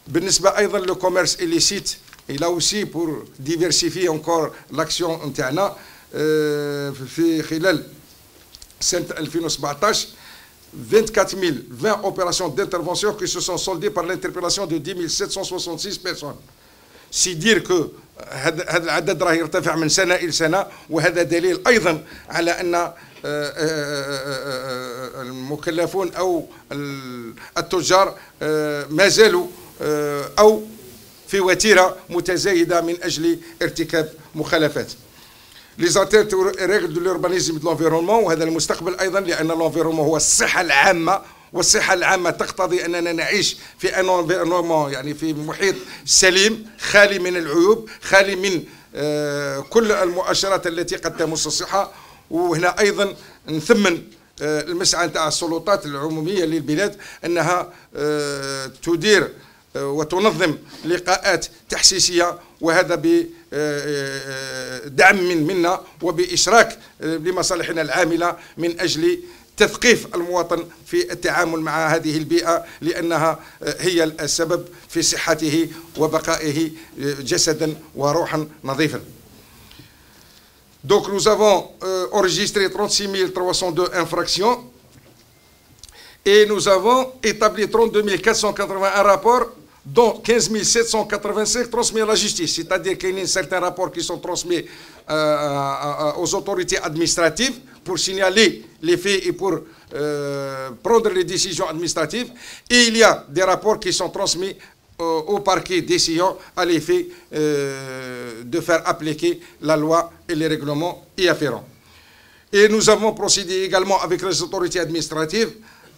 بالنسبة أيضا للكوميرس إليسيت إلى أوسي بور ديفيرسيفي أونكور لاكسيون نتاعنا في خلال سنة 2017 24 020 opérations d'intervention qui se sont soldées par l'interpellation de 10 766 personnes. سي دير كو هذا العدد راه يرتفع من سنه الى سنه، وهذا دليل ايضا على ان المكلفون او التجار ما زالوا او في وتيره متزايده من اجل ارتكاب مخالفات. لي زاتينت ريغل دو لوربانيزم دو لونفيرونمون، وهذا المستقبل ايضا لان لونفيرونمون هو الصحه العامه، والصحة العامة تقتضي أننا نعيش في انفيرونمون يعني في محيط سليم خالي من العيوب، خالي من كل المؤشرات التي قد تمس الصحة. وهنا أيضا نثمن المسعى نتاع السلطات العمومية للبلاد أنها تدير وتنظم لقاءات تحسيسية، وهذا بدعم منا وبإشراك لمصالحنا العاملة من أجل تثقيف المواطن في التعامل مع هذه البيئة، لأنها هي السبب في صحته وبقائه جسدا وروحا نظيفا. Donc nous avons enregistré 36 302 infractions et nous avons établi 32 481 rapports, dont 15 785 transmis à la justice. C'est-à-dire qu'il y a certains rapports qui sont transmis aux autorités administratives pour signaler les faits et pour prendre les décisions administratives. Et il y a des rapports qui sont transmis au parquet décision à l'effet de faire appliquer la loi et les règlements y afférents. Et nous avons procédé également avec les autorités administratives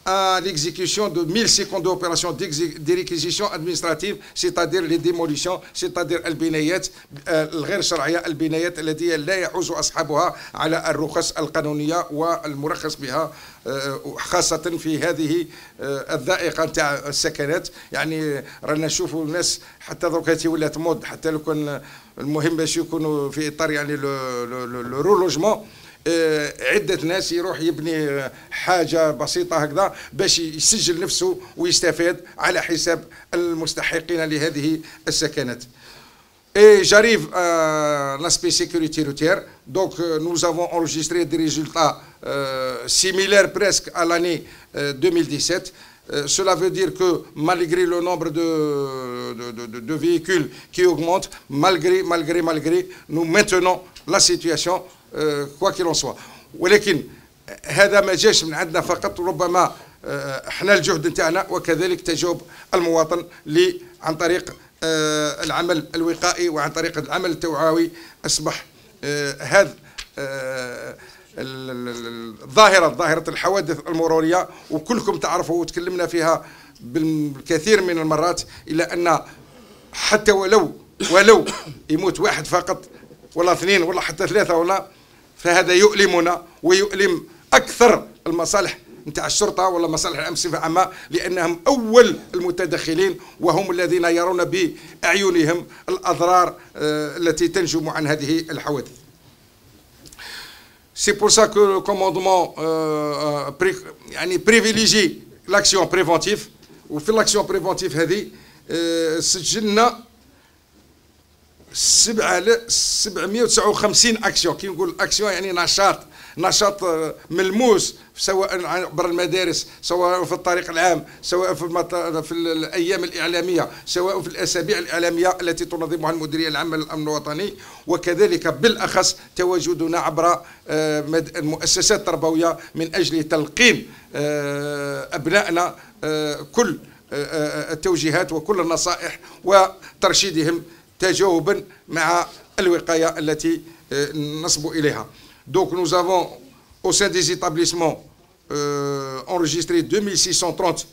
à l'exécution de 1052 opérations de réquisition administrative، c'est-à-dire les démolitions، c'est-à-dire البنايات الغير شرعية، البنايات التي لا يحوز أصحابها على الرخص القانونية والمرخص بها، خاصة في هذه الذائقة نتاع السكنات. يعني رانا نشوفوا الناس حتى دوكا ولات مود، حتى لو كان المهم باش يكونوا في إطار يعني لو رولوجمون، عدة ناس يروح يبني حاجة بسيطة هكذا باش يسجل نفسه ويستفاد على حساب المستحقين لهذه السكنات. Et j'arrive à l'aspect sécurité routière. Donc, nous avons enregistré des résultats similaires presque à l'année 2017. Cela veut dire que malgré le nombre de véhicules qui augmente, malgré, nous maintenons la situation quoi qu'il en soit. ولكن هذا ما جاش من عندنا فقط، ربما احنا الجهد نتاعنا وكذلك تجاوب المواطن عن طريق العمل الوقائي وعن طريق العمل التوعوي. اصبح هذا ظاهرة الحوادث المرورية وكلكم تعرفوا وتكلمنا فيها بالكثير من المرات، إلا أن حتى ولو يموت واحد فقط ولا اثنين ولا حتى ثلاثة ولا، فهذا يؤلمنا ويؤلم أكثر المصالح نتاع الشرطة ولا مصالح الأمن بصفة عامة، لأنهم أول المتدخلين وهم الذين يرون بأعينهم الأضرار التي تنجم عن هذه الحوادث. C'est pour ça que le commandement privilégie l'action préventive. وفي l'action préventive هذه سجلنا 759 اكسيون. كي نقول اكسيون يعني نشاط ملموس، سواء عبر المدارس، سواء في الطريق العام، سواء في الايام الاعلاميه، سواء في الاسابيع الاعلاميه التي تنظمها المديريه العامه للامن الوطني، وكذلك بالاخص تواجدنا عبر المؤسسات التربويه من اجل تلقين ابنائنا كل التوجيهات وكل النصائح وترشيدهم تجاوبا مع الوقاية التي نصب إليها. Donc nous avons au sein des établissements enregistré 2630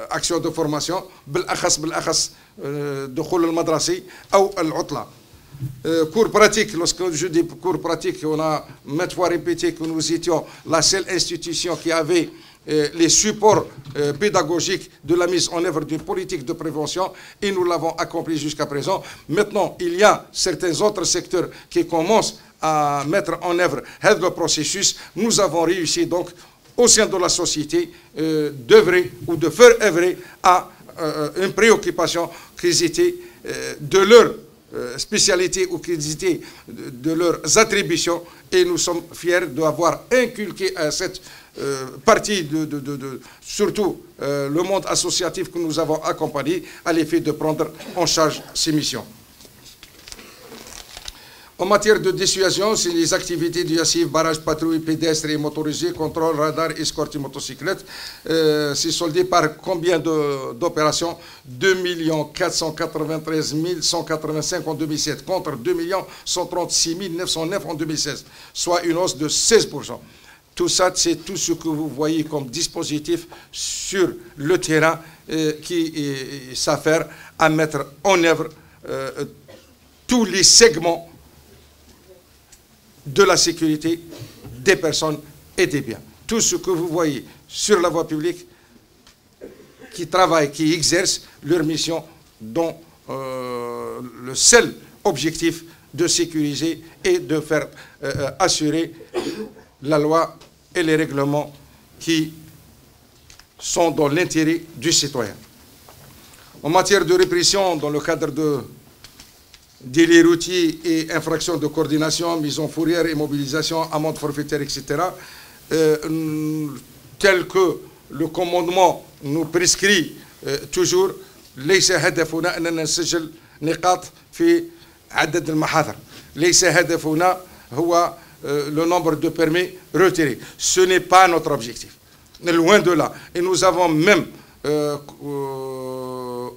actions de formation، بالأخص دخول المدرسي أو العطلة. Cours pratique, lorsque je dis cours pratique, on a maintes fois répété que nous étions la seule institution qui avait les supports pédagogiques de la mise en œuvre d'une politique de prévention, et nous l'avons accompli jusqu'à présent. Maintenant, il y a certains autres secteurs qui commencent à mettre en œuvre le processus. Nous avons réussi donc au sein de la société d'œuvrer ou de faire œuvrer à une préoccupation qu'ils étaient de leur spécialité ou qu'ils étaient de leurs attributions, et nous sommes fiers d'avoir inculqué à cette partie surtout le monde associatif que nous avons accompagné à l'effet de prendre en charge ces missions. En matière de dissuasion, c'est les activités dissuasives, barrages, patrouilles pédestres et motorisés, contrôle, radar, escorte et motocyclette. C'est soldé par combien d'opérations? 2 493 185 en 2007 contre 2 136 909 en 2016, soit une hausse de 16%. Tout ça, c'est tout ce que vous voyez comme dispositif sur le terrain qui s'affaire à mettre en œuvre tous les segments de la sécurité des personnes et des biens. Tout ce que vous voyez sur la voie publique qui travaillent, qui exercent leur mission dont le seul objectif de sécuriser et de faire assurer la loi et les règlements qui sont dans l'intérêt du citoyen. En matière de répression, dans le cadre de délits routiers et infractions de coordination, mise en fourrière, immobilisation, amende forfaitaire, etc., tel que le commandement nous prescrit toujours, ليس هدفنا أننا نسجل نقاط في عدد المحاضر، ليس هدفنا هو le nombre de permis retirés. Ce n'est pas notre objectif. Loin de là. Et nous avons même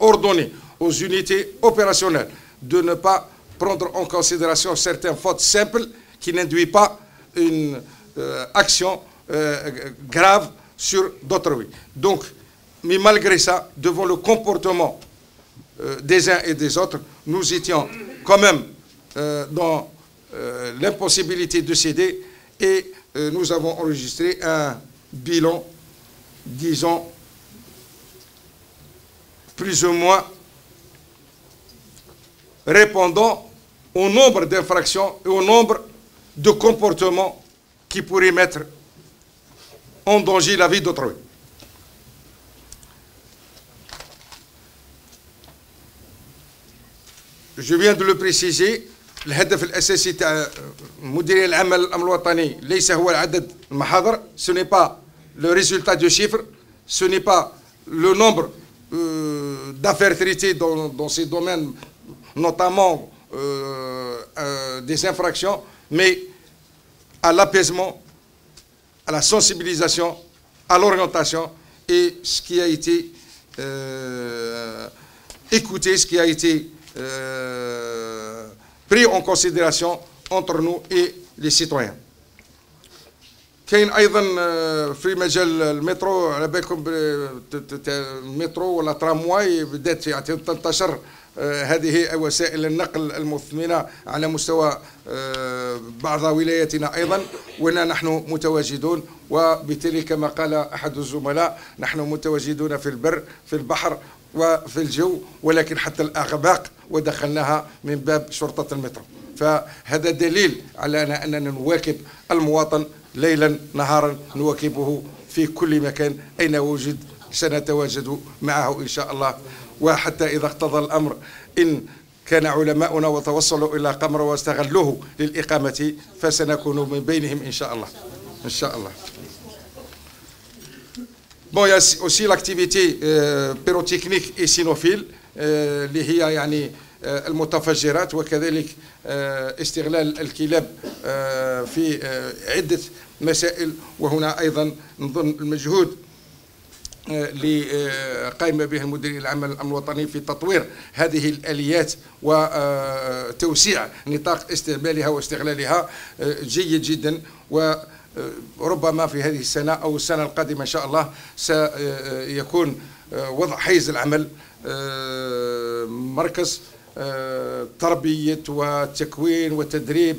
ordonné aux unités opérationnelles de ne pas prendre en considération certaines fautes simples qui n'induisent pas une action grave sur d'autres. Donc, mais malgré ça, devant le comportement des uns et des autres, nous étions quand même dans l'impossibilité de céder, et nous avons enregistré un bilan, disons, plus ou moins répondant au nombre d'infractions et au nombre de comportements qui pourraient mettre en danger la vie d'autrui. جو فيان دو لو بريسيزي، الهدف الاساسي تاع المديريه العامه للامن الوطني ليس هو عدد المحاضر، سو ني با لو ريزولتا دو شيفر، سو ني با لو نومبر d'affaires traitées dans ces domaines, notamment des infractions, mais à l'apaisement, à la sensibilisation, à l'orientation et ce qui a été écouté, ce qui a été pris en considération entre nous et les citoyens. كاين ايضا في مجال المترو، على بالكم المترو ولا ترامواي بدات تنتشر هذه وسائل النقل المثمنه على مستوى بعض ولاياتنا ايضا، وهنا نحن متواجدون، وبالتالي كما قال احد الزملاء نحن متواجدون في البر في البحر وفي الجو، ولكن حتى الاغباق ودخلناها من باب شرطه المترو. فهذا دليل على اننا نواكب المواطن ليلا نهارا، نواكبه في كل مكان أين وجد سنتواجد معه إن شاء الله. وحتى إذا اقتضى الأمر إن كان علماؤنا وتوصلوا إلى قمر واستغلوه للإقامة فسنكون من بينهم إن شاء الله. إن شاء الله. Bon, il y a aussi l'activité pyrotechnique et cynophile اللي هي يعني المتفجرات، وكذلك استغلال الكلاب في عدة مسائل. وهنا أيضا نظن المجهود اللي قائم به المديرية العامة للأمن الوطني في تطوير هذه الآليات وتوسيع نطاق استعمالها واستغلالها جيد جدا، وربما في هذه السنة أو السنة القادمة إن شاء الله سيكون وضع حيز العمل مركز تربية وتكوين وتدريب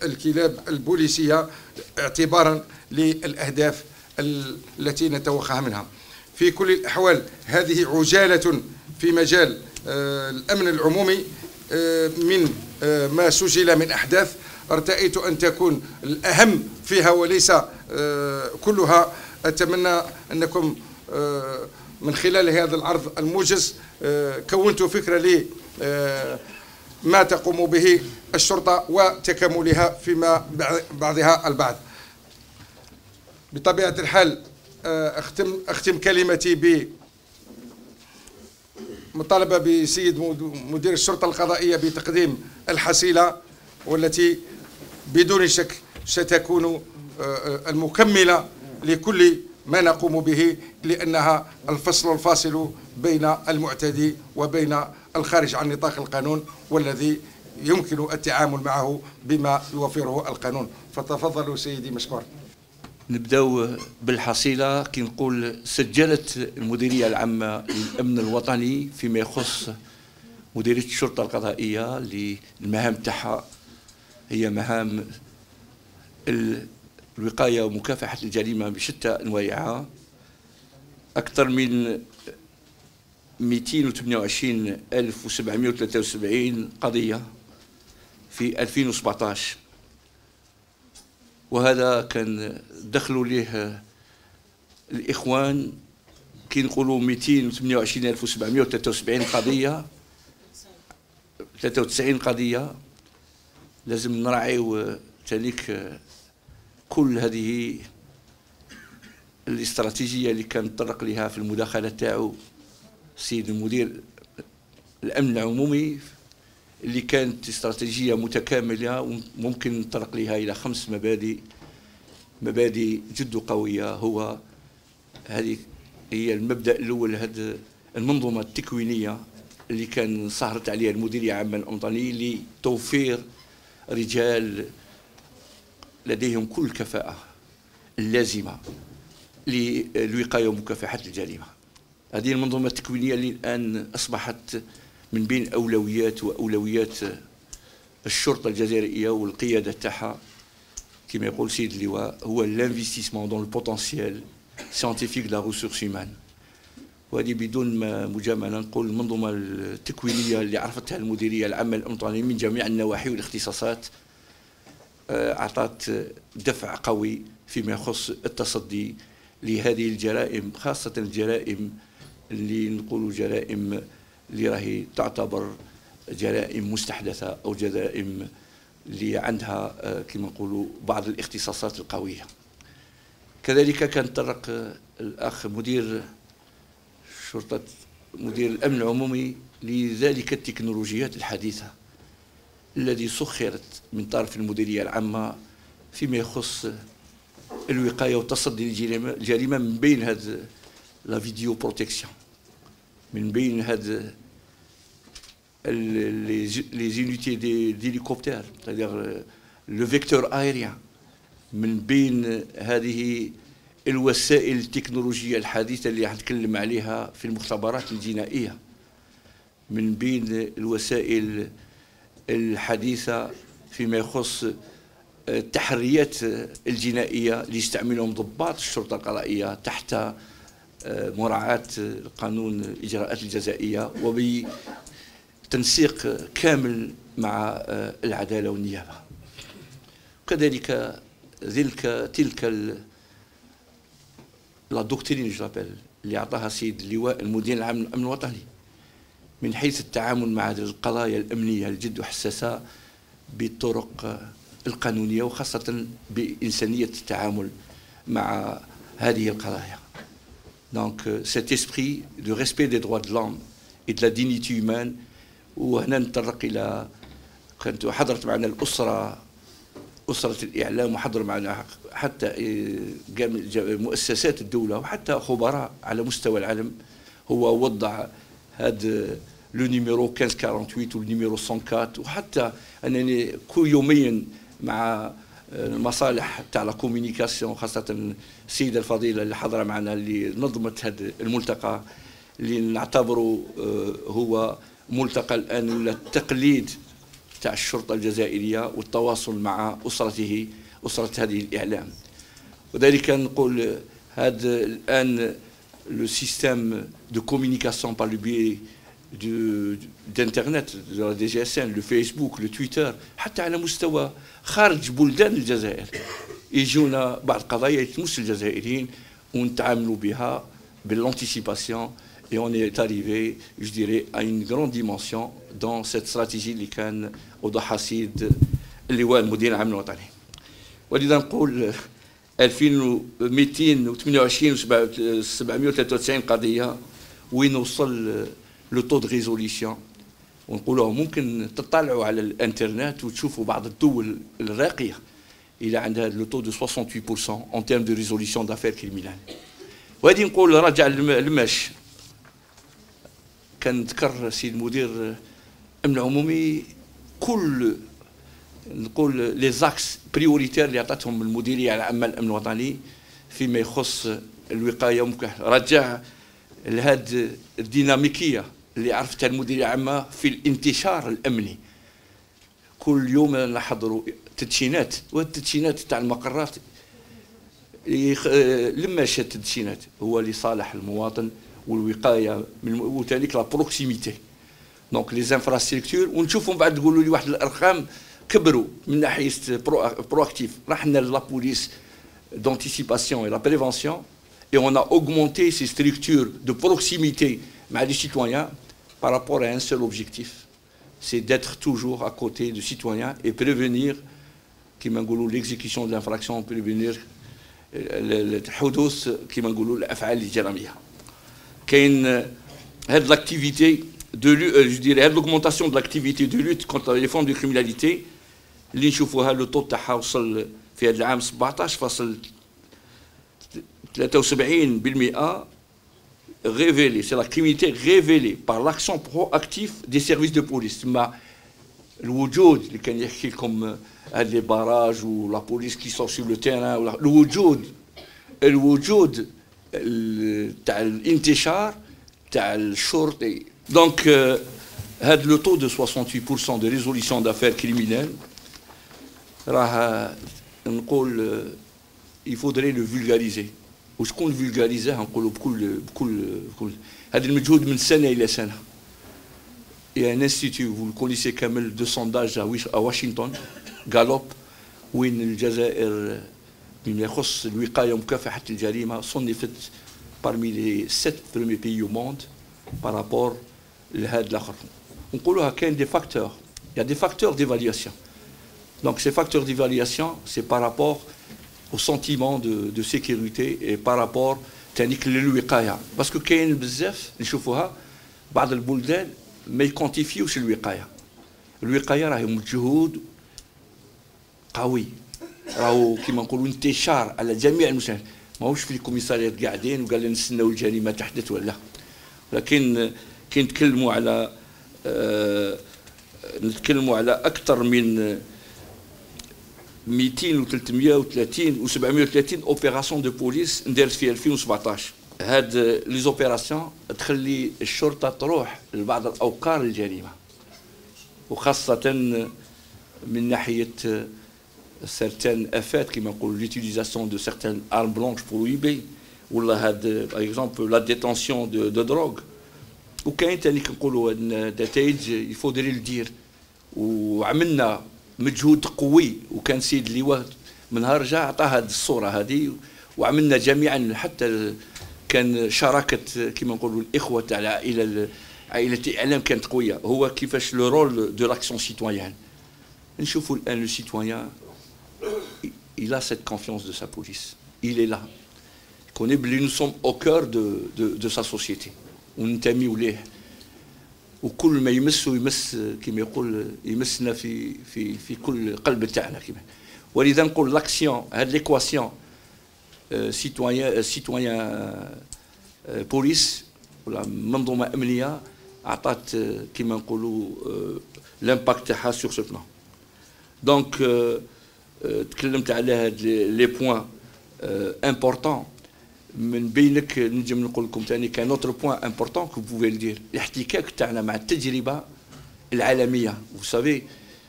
الكلاب البوليسية اعتبارا للأهداف التي نتوقعها منها. في كل الأحوال هذه عجالة في مجال الأمن العمومي من ما سجل من أحداث ارتأيت أن تكون الأهم فيها وليس كلها. أتمنى أنكم من خلال هذا العرض الموجز كونت فكرة لي ما تقوم به الشرطة وتكاملها فيما بعضها البعض. بطبيعة الحال أختم كلمتي بمطالبة بسيد مدير الشرطة القضائية بتقديم الحصيلة، والتي بدون شك ستكون المكملة لكل ما نقوم به، لأنها الفصل الفاصل بين المعتدي وبين الخارج عن نطاق القانون، والذي يمكن التعامل معه بما يوفره القانون. فتفضلوا سيدي مشكور. نبداو بالحصيلة. كي نقول سجلت المديرية العامة للأمن الوطني فيما يخص مديرية الشرطة القضائية للمهام تاعها هي مهام الوقاية ومكافحة الجريمة بشتى أنواعها، أكثر من 228,773 قضية في 2017، وهذا كان دخلوا له الإخوان كي نقولوا 228,773 قضية 93 قضية. لازم نراعيو تانيك كل هذه الاستراتيجية اللي كان تطرق لها في المداخلة تاعو السيد المدير الأمن العمومي، اللي كانت استراتيجية متكاملة وممكن نطرق لها إلى 5 مبادئ جد قوية. هو هذه هي المبدأ الأول، هذه المنظومة التكوينية اللي كان سهرت عليها المديرية العامة الوطنية لتوفير رجال لديهم كل الكفاءة اللازمة للوقاية ومكافحة الجريمة. هذه المنظومة التكوينية اللي الآن أصبحت من بين أولويات الشرطة الجزائرية والقيادة تاعها، كما يقول سيد اللواء، هو الانفستيسمون دون البوتنسيال سيانتيفيك لا ريسورس هيومان. وهذه بدون ما مجاملة نقول المنظومة التكوينية اللي عرفتها المديرية العامة للأمن الوطني من جميع النواحي والاختصاصات أعطت دفع قوي فيما يخص التصدي لهذه الجرائم، خاصة الجرائم اللي نقولوا جرائم اللي راهي تعتبر جرائم مستحدثة أو جرائم اللي عندها كما نقولوا بعض الاختصاصات القوية. كذلك كان طرق الأخ مدير الأمن العمومي لذلك التكنولوجيات الحديثة الذي سخرت من طرف المديرية العامة فيما يخص الوقاية والتصدي للجريمة، من بين هذا لا فيديو بروتكسيون، من بين هذا les unités d'hélicoptères, c'est-à-dire le vecteur aérien، من بين هذه الوسائل التكنولوجية الحديثة اللي حنتكلم عليها في المختبرات الجنائية، من بين الوسائل الحديثة فيما يخص التحريات الجنائية اللي يستعملهم ضباط الشرطة القضائية تحت مراعاة قانون الإجراءات الجزائية وبتنسيق كامل مع العدالة والنيابة. كذلك تلك لا دوكترين جابيل اللي أعطاها سيد اللواء المدير العام للأمن الوطني من حيث التعامل مع القضايا الأمنية الجد حساسة بالطرق القانونية، وخاصة بإنسانية التعامل مع هذه القضايا. Donc cet esprit de respect des droits de l'homme et de la dignité humaine. وهنا نتطرق إلى كنت حضرت معنا أسرة الإعلام، وحضر معنا حتى مؤسسات الدولة وحتى خبراء على مستوى العالم. هو وضع هذا لو نيميرو 1548 والنيميرو 104، وحتى أنني يوميا مع المصالح تاع لا كوميونيكاسيون، خاصة السيدة الفضيلة اللي حضر معنا اللي نظمت هذا الملتقى اللي نعتبره هو ملتقى الآن ولا التقليد تاع الشرطة الجزائرية والتواصل مع أسرة هذه الإعلام. وذلك نقول هذا الآن لو سيستيم دو كوميونيكاسيون بار لو بي d'internet, de la DGSN, le Facebook, le Twitter، حتى على مستوى خارج بلدان الجزائر يجونا بعض القضايا تمس الجزائريين ونتعاملوا بها بالانتيسيباسيون. Et on est arrivé, je dirais, à une grande dimension dans cette stratégie اللي كان وضعها سيد اللواء المدير العام الوطني. ولذا نقول 2228 و 793 قضية وين وصل لو طو دو ريزوليسيون. ونقولوا ممكن تطلعوا على الانترنت وتشوفوا بعض الدول الراقيه الى عندها لو طو دو 68% en termes de résolution d'affaires criminelles. وهذه نقول راجع لماش كان ذكر سيد مدير الامن العمومي كل نقول لي زاكس بريوريتير اللي عطاتهم المديريه العامه للامن الوطني فيما يخص الوقايه والمكافحه. رجع لهذه الديناميكيه اللي عرفتها المديريه العامه في الانتشار الامني. كل يوم نحضروا تدشينات، والتدشينات تاع المقرات لما شات التدشينات هو لصالح المواطن والوقايه من وتاليك لا بروكسيميتي. دونك لي انفراستركتور ونشوفهم بعد تقولوا لي واحد الارقام كبروا من ناحيه برواكتيف. رحنا لا بوليس d'anticipation et la prévention, et on a augmenté ces structures de proximité avec les citoyens par rapport à un seul objectif, c'est d'être toujours à côté des citoyens et prévenir l'exécution de l'infraction, prévenir الحدوث كما نقولوا الافعال الجريميه. كاين هاد l'activité de je dirais هاد l'augmentation de l'activité de lutte contre les formes de criminalité اللي نشوفوها لو طو تاعها وصل في هذا العام 17.73% révélée. C'est la criminalité révélée par l'action proactive des services de police. تما الوجود اللي كان يحكي لكم هاد لي باراج ولا بوليس كي سور سور لو تيران، الوجود تاع الانتشار تاع الشرطي. دونك هاد لو طو دو 68% de résolution d'affaires criminelles راه نقول il faudrait le vulgariser. وشكون فولغاريزاه نقولوا بكل هذا المجهود من سنه الى سنه. يا ان انستيتيو vous le connaissez كامل de sondage à واشنطن غالوب وين الجزائر بما يخص الوقايه ومكافحه الجريمه صنفت parmi les 7 premiers pays au monde par rapport لهذا الاخر. ونقولوها كاين des facteurs. Il y a des facteurs d'évaluation. Donc ces facteurs d'évaluation, c'est par rapport au sentiment de sécurité et par rapport تانيك للوقاية. باسكو كاين بزاف نشوفوها بعض البلدان ما يكونتيفيوش الوقاية. الوقاية راهي مجهود قوي، راهو كيما نقولوا انتشار على جميع المستويات، ماهوش في الكوميساريات قاعدين وقال نستناو الجريمة تحدث ولا، لكن كي نتكلموا على أكثر من 200 و 330 و 730 اوبيراسيون دو بوليس ندارت في 2017. هاد لي زوبيراسيون تخلي الشرطه تروح لبعض الاوقار الجريمه، وخاصه من ناحيه سيرتان افات كيما نقولوا ليوتيليزاسيون دو سيرتان ارم بلونش برويبي، ولا هاد باغ اكزومبل لا ديتونسيون دو دروغ. وكاين ثاني كنقولوا نتائج يفودري الدير، وعملنا مجهود قوي، وكان سيد اللواء من نهار جا عطاه هذه الصوره هذه، وعملنا جميعا حتى كان شراكه كما نقولوا الاخوه تاع عائله الاعلام كانت قويه. هو كيفاش لو رول دو لاكسيون سيتويان. نشوفوا الان لو سيتويان il a cette confiance de sa police, il est là, il connaît que nous sommes au cœur de sa société وننتميوا ليه، وكل ما يمسه يمس كما يقول يمسنا في كل قلب تاعنا كما. ولذا نقول لاكسيون هاد ليكواسيون سيتويان بوليس ولا منظومه امنيه عطات كما نقولوا لامباكت تاعها سور سو بلان. دونك تكلمت على هاد لي بوين امبورطون. من بينك نجم نقول لكم ثاني كان نوتر بوين امبورطون كو بوفي لدير الاحتكاك تاعنا مع التجربه العالميه. Vous savez,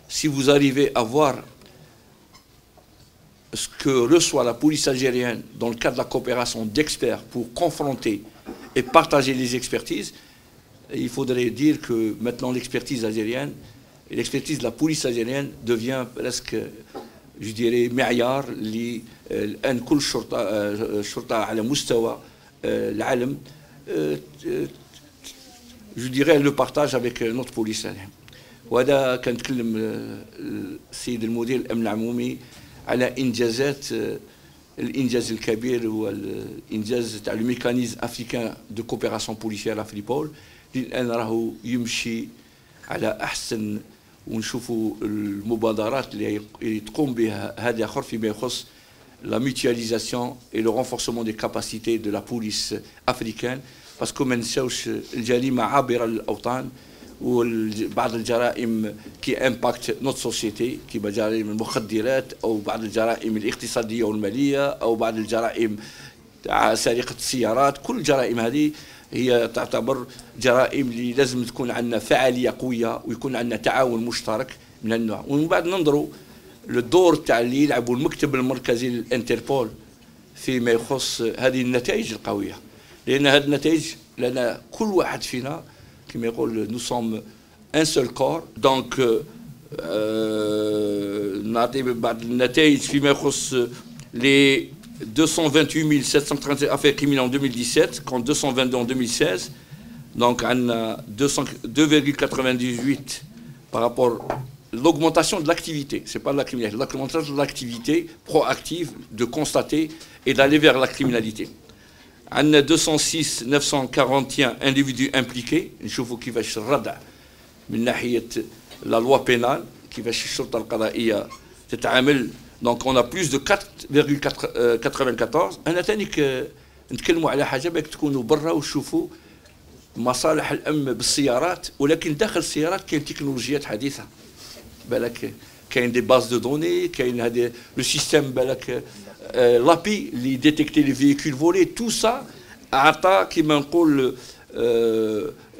si vous arrivez à voir ce que reçoit la police algérienne dans le cadre de la coopération d'experts pour confronter et partager les expertises, il faudrait dire que maintenant l'expertise algérienne et l'expertise de la police algérienne devient presque, je dirais, معيار لأن كل شرطة على مستوى العالم je dirais le partage avec notre police. وهذا كان تكلم السيد المدير الأمن العمومي على إنجازات الإنجاز الكبير هو الإنجاز تاع الميكانيزم أفريكان دو كوبيراسيون بوليسيير أفريبول اللي الآن راهو يمشي على أحسن، ونشوفوا المبادرات اللي تقوم بها هذه آخر فيما يخص la mutualisation et le renforcement des capacités de la police africaine. باسكو ما نساوش الجريمه عابره للاوطان، وبعض الجرائم كي امباكت نوت سوسيتي كيما جرائم المخدرات او بعض الجرائم الاقتصاديه والماليه او بعض الجرائم تاع سرقه السيارات. كل الجرائم هذه هي تعتبر جرائم اللي لازم تكون عندنا فعاليه قويه ويكون عندنا تعاون مشترك من النوع. ومن بعد ننظروا للدور تاع اللي يلعبوا المكتب المركزي للانتربول فيما يخص هذه النتائج القويه، لان هذه النتائج لنا كل واحد فينا كما يقول نو سوم ان سول كور. دونك نعطي بعض النتائج فيما يخص لي 228 737 affaires criminelles en 2017 contre 222 en 2016. Donc on a 2,98 par rapport à l'augmentation de l'activité. C'est pas de la criminalité, l'augmentation de l'activité proactive de constater et d'aller vers la criminalité. On a 206 941 individus impliqués. نشوفوا كيفاش الردع من ناحية la loi pénale كيفاش الشرطة القضائية تتعامل. Donc on a plus de 4,94. أنا تانيك نتكلموا على حاجة باك تكونوا برا وتشوفوا مصالح الأمن بالسيارات، ولكن داخل السيارات كاين تكنولوجيات حديثة. بالك كاين دي باز دو دوني، كاين هذا لو سيستيم بالك لابي اللي ديتيكتي لي فييكول فولي. تو سا عطى كيما نقول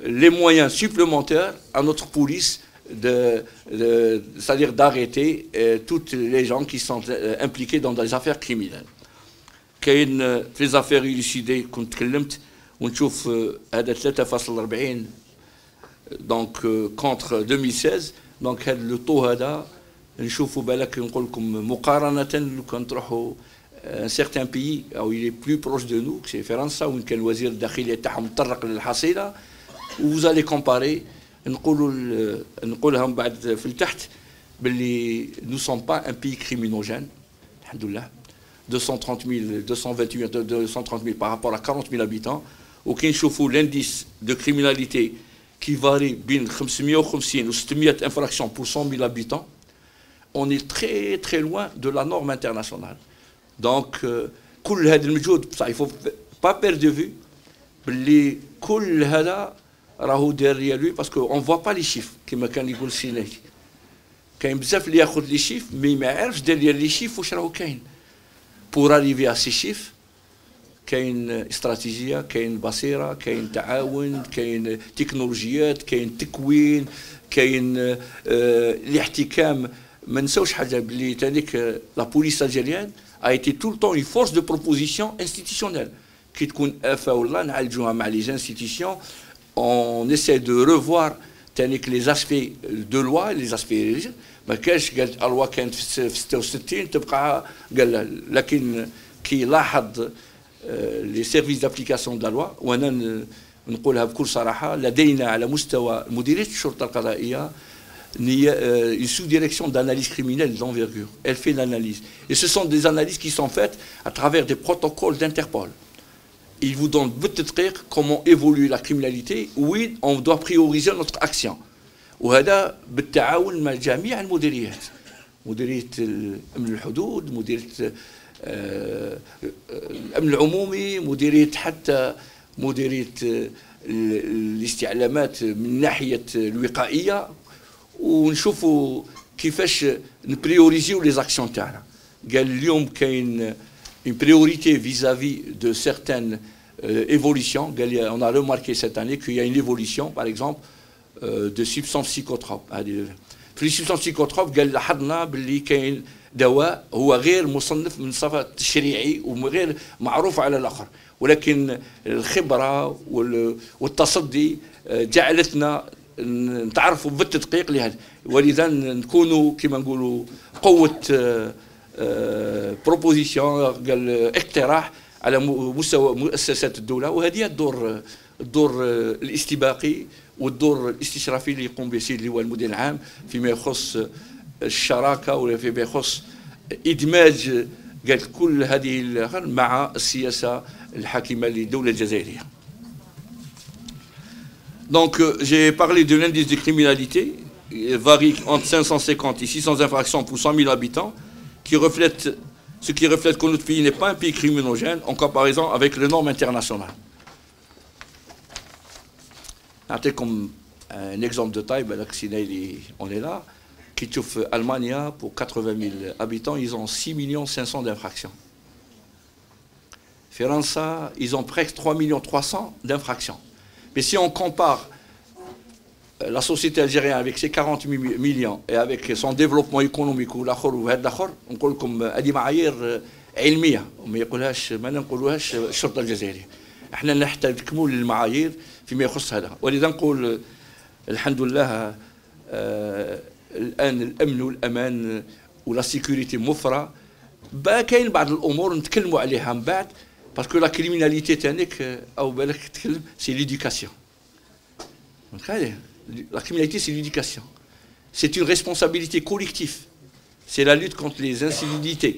لي مويان سوبليمونتير à notre police c'est-à-dire d'arrêter toutes les gens qui sont impliqués dans des affaires criminelles. كاين في les affaires élucidées كنت تكلمت ونشوف هذا 3.40 donc contre 2016. donc هذا لو طو هذا نشوفوا بالك نقول لكم مقارنة لو كان تروحوا un certain pays او il est plus proche de nous c'est فرنسا وين كان وزير الداخلية تاعهم تطرق للحصيلة. vous allez comparer نقولها من بعد في التحت باللي nous sommes pas un pays criminogène الحمد لله 230 000 230 000 par rapport à 40 000 habitants وكي نشوفوا l'indice de criminalité qui varie بين 550 و 600 infractions pour 100 000 habitants, on est très très loin de la norme internationale. Donc, كل هذا المجهود بصح il faut pas perdre de vue باللي كل هذا راهو derrière lui parce qu'on ne voit pas les chiffres كما كان يقول السيناوي. كاين بزاف اللي ياخذ لي شيف مي ما يعرفش derrière لي شيف واش راهو كاين. pour arriver à ces chiffres كاين استراتيجيه، كاين بصيره، كاين تعاون، كاين تكنولوجيات، كاين تكوين، كاين الاحتكام. ما نساوش حاجه بلي تانيك لا بوليس الجيريان a été tout le temps une force de proposition institutionnelle. كي تكون افا ولا نعالجوها مع لي انستيتيسيون on essaie de revoir تانيك les aspects de loi les aspects ما كانش قال الوا كانت في 66 تبقى قال لكن كي لاحظ les services d'application de la loi وانا نقولها بكل صراحه لدينا على مستوى مديريه الشرطه القضائيه une sous-direction d'analyse criminelle d'envergure. Elle fait l'analyse. Et ce sont des analyses qui sont faites à travers des protocoles d'Interpol. Ils vous donnent peut-être comment évolue la criminalité. Oui, on doit prioriser notre action. وهذا بالتعاون مع جميع المديريات. مديرية الأمن الحدود، مديرية الأمن العمومي، مديرية حتى مديرية الاستعلامات من ناحية الوقائية. ونشوفوا كيفاش نبريوريزيو لي زاكسيون تاعنا. قال اليوم كاين une priorité vis-à-vis de certaines évolutions. On a remarqué cette année qu'il y a une évolution, par exemple, de substances psychotropes. في السبستانس psychotropes قال لاحظنا باللي كاين دواء هو غير مصنف من صفة تشريعي وغير معروف على الآخر، ولكن الخبرة والتصدي جعلتنا نتعرفوا بالتدقيق لهذا، ولذا نكونوا كما نقولوا قوة بروبوزيسيون قال اقتراح على مستوى مؤسسات الدولة. وهذه الدور الاستباقي والدور الاستشرافي اللي يقوم به سيد اللواء المدير العام فيما يخص الشراكة ولا فيما يخص إدماج قال كل هذه مع السياسة الحاكمة للدولة الجزائرية. Donc, j'ai parlé de l'indice de criminalité, il varie entre 550 et 600 infractions pour 100 000 habitants, ce qui reflète que notre pays n'est pas un pays criminogène en comparaison avec les normes internationales. Comme un exemple de taille, on est là, qui trouve Allemagne, pour 80 000 habitants, ils ont 6 500 000 d'infractions. France, ils ont presque 3 300 000 d'infractions. Mais si on compare la société algérienne avec ses 40 millions et avec son développement économique ou l'akhor ou هاد l'akhor, on نقول لكم هذه معايير علميه وما يقولهاش ما نقولوهاش الشرطه الجزائريه. احنا نحتكموا للمعايير فيما يخص هذا، ولذا نقول الحمد لله الان الامن والامان ولا سيكوريتي موفره. كاين بعض الامور نتكلموا عليها من بعد parce que la criminalité تانيك او بالك تتكلم c'est l'éducation. La criminalité, c'est l'éducation. C'est une responsabilité collective. C'est la lutte contre les incivilités.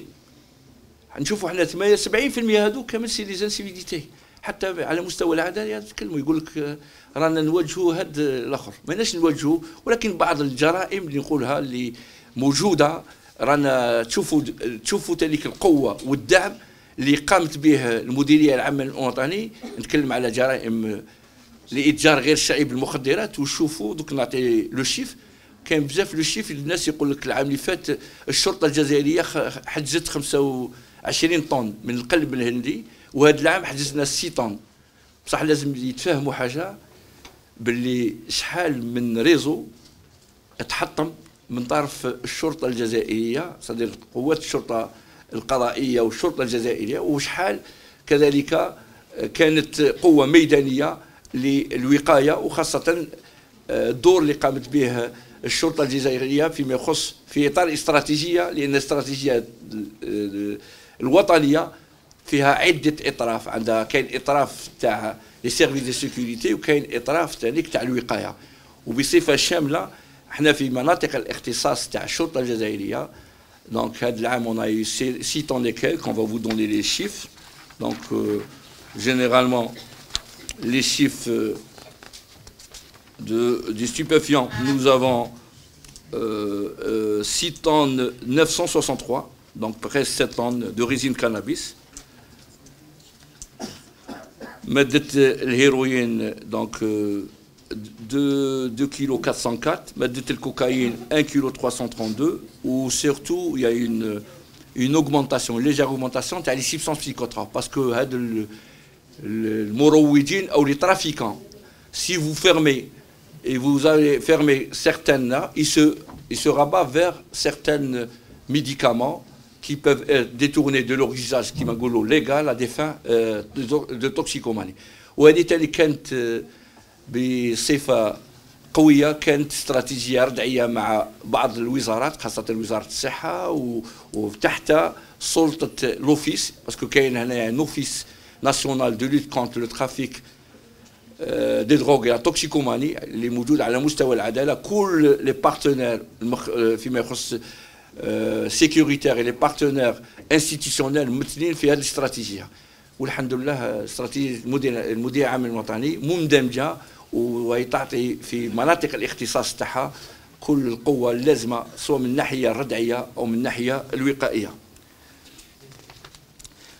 نشوفوا احنا 70% هذو كامل سي لي انسيفيليتي، حتى على مستوى العداله يتكلموا يقول لك رانا نواجهوا هذا الاخر، ماناش نواجهوا، ولكن بعض الجرائم اللي نقولها اللي موجوده رانا تشوفوا تلك القوه والدعم اللي قامت به المديريه العامه للوطني. نتكلم على جرائم لإتجار غير شعيب المخدرات. وشوفوا دوك نعطي لو شيف، كاين بزاف لو شيف الناس يقول لك العام اللي فات الشرطه الجزائريه حجزت 25 طن من القلب الهندي، وهذا العام حجزنا 6 طن. بصح لازم يتفاهموا حاجه باللي شحال من ريزو تحطم من طرف الشرطه الجزائريه، صدر قوات الشرطه القضائيه والشرطه الجزائريه، وشحال كذلك كانت قوه ميدانيه للوقايه، وخاصه الدور اللي قامت به الشرطه الجزائريه فيما يخص في اطار استراتيجيه، لان الاستراتيجيه الوطنيه فيها عده اطراف. عندها كاين اطراف تاع لي سيرفيس دو سيكوريتي وكاين اطراف ثاني تاع الوقايه. وبصفه شامله احنا في مناطق الاختصاص تاع الشرطه الجزائريه. Donc هذا العام on a eu 6 tonnes et quelques, on va vous donner les chiffres. Donc généralement les chiffres du stupéfiant, nous avons 6 tonnes 963, donc presque 7 tonnes de résine cannabis. مادة الهيروين donc 2 kg 404, مادة الcocaïne 1 kg 332, ou surtout il y a une augmentation, une légère augmentation تاع les substances psychotropes, parce que هاد المروجين ou les trafiquants, si vous fermez et vous allez fermer certaines là, ils se rabattent vers certains médicaments qui peuvent être détournés de leur usage qui m'a légal à des fins de toxicomanie. وهذه اللي كانت بصفه قويه، كانت استراتيجيه ردعيه مع بعض الوزارات خاصه وزاره الصحه وتحت سلطه لوفيس، باسكو كاين هنايا نوفيس ناسيونال دو لوت كونتر لو ترافيك دي دروغ يا توكسيكوماني اللي موجود على مستوى العداله. كل لي بارتنير فيما يخص سيكوريتير لي بارتنير انستيتيسيونيل ممثلين في هذه الاستراتيجيه. والحمد لله استراتيجيه المدير العام الوطني مندمجه وتعطي في مناطق الاختصاص تاعها كل القوه اللازمه، سواء من الناحيه الردعيه او من الناحيه الوقائيه.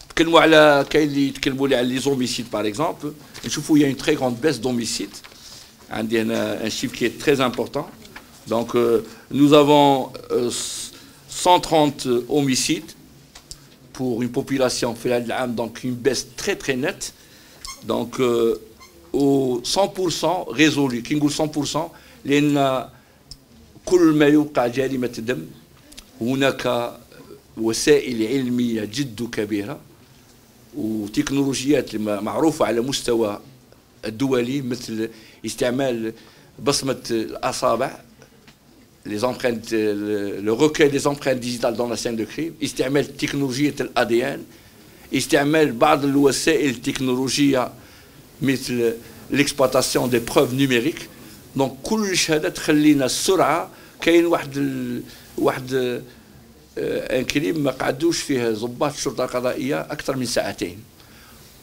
نتكلموا على كاين اللي يتكلموا لي على لي زوميسيد باغ اكزومبل، نشوفوا يا اون تري غروند بيس دوميسيد. عندي هنا ان شيف كي تري امبورطون. دونك nous avons 130 homicides pour une population في هذا العام، donc une baisse très très nette. Donc au 100% résolu. كي نقول 100% لأن كل ما يوقع جريمة دم هناك وسائل علمية جد كبيرة وتكنولوجيات معروفة على مستوى الدولي، مثل استعمال بصمة الأصابع، les empreintes, le recueil des empreintes digitales dans la scène de crime، استعمال تكنولوجية الADN، استعمال بعض الوسائل التكنولوجية مثل l'exploitation des preuves numériques. donc كل شهادة تخلينا السرعة. كاين واحد ان كريم ما قعدوش فيه ضباط الشرطة القضائية أكثر من ساعتين.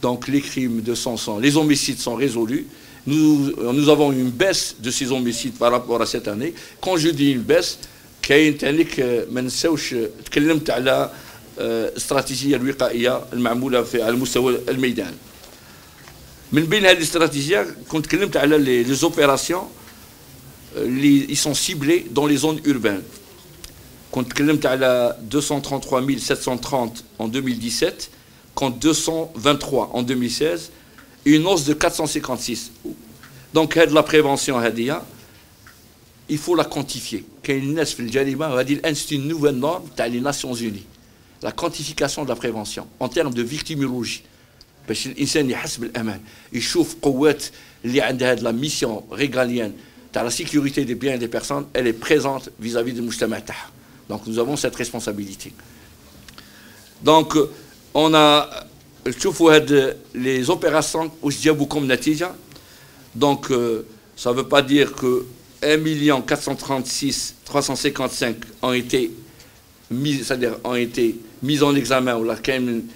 donc les crimes de sang, les homicides sont résolus. Nous avons une baisse de ces homicides par rapport à cette année. Quand je dis une baisse, كاين تانيك ما نساوش تكلمت على الاستراتيجية الوقائية المعمولة على مستوى الميدان. من بين هذه الاستراتيجية كنت تكلمت على les opérations ils sont ciblés dans les zones urbaines. كنت تكلمت على 233 730 en 2017 contre 223 en 2016, une hausse de 456. donc هذه la prévention هذه il faut la quantifier. كاين الناس في الجريمة وهذه c'est une nouvelle norme تاع les Nations Unies, la quantification de la prévention en termes de victimologie باش الانسان يحس بالامان، يشوف قوات اللي عندها هذه لا ميسيون ريغاليان تاع لا سيكوريتي دي بيان دي بيرسون elle est présente vis-à-vis du مجتمع تاعها. donc nous avons cette responsabilité. donc on a تشوفوا هاد les opérations واش جابوا كم نتيجه. donc ça veut pas dire que 1 436 355 ont été mis, c'est-à-dire ont été mis en examen ou là كاين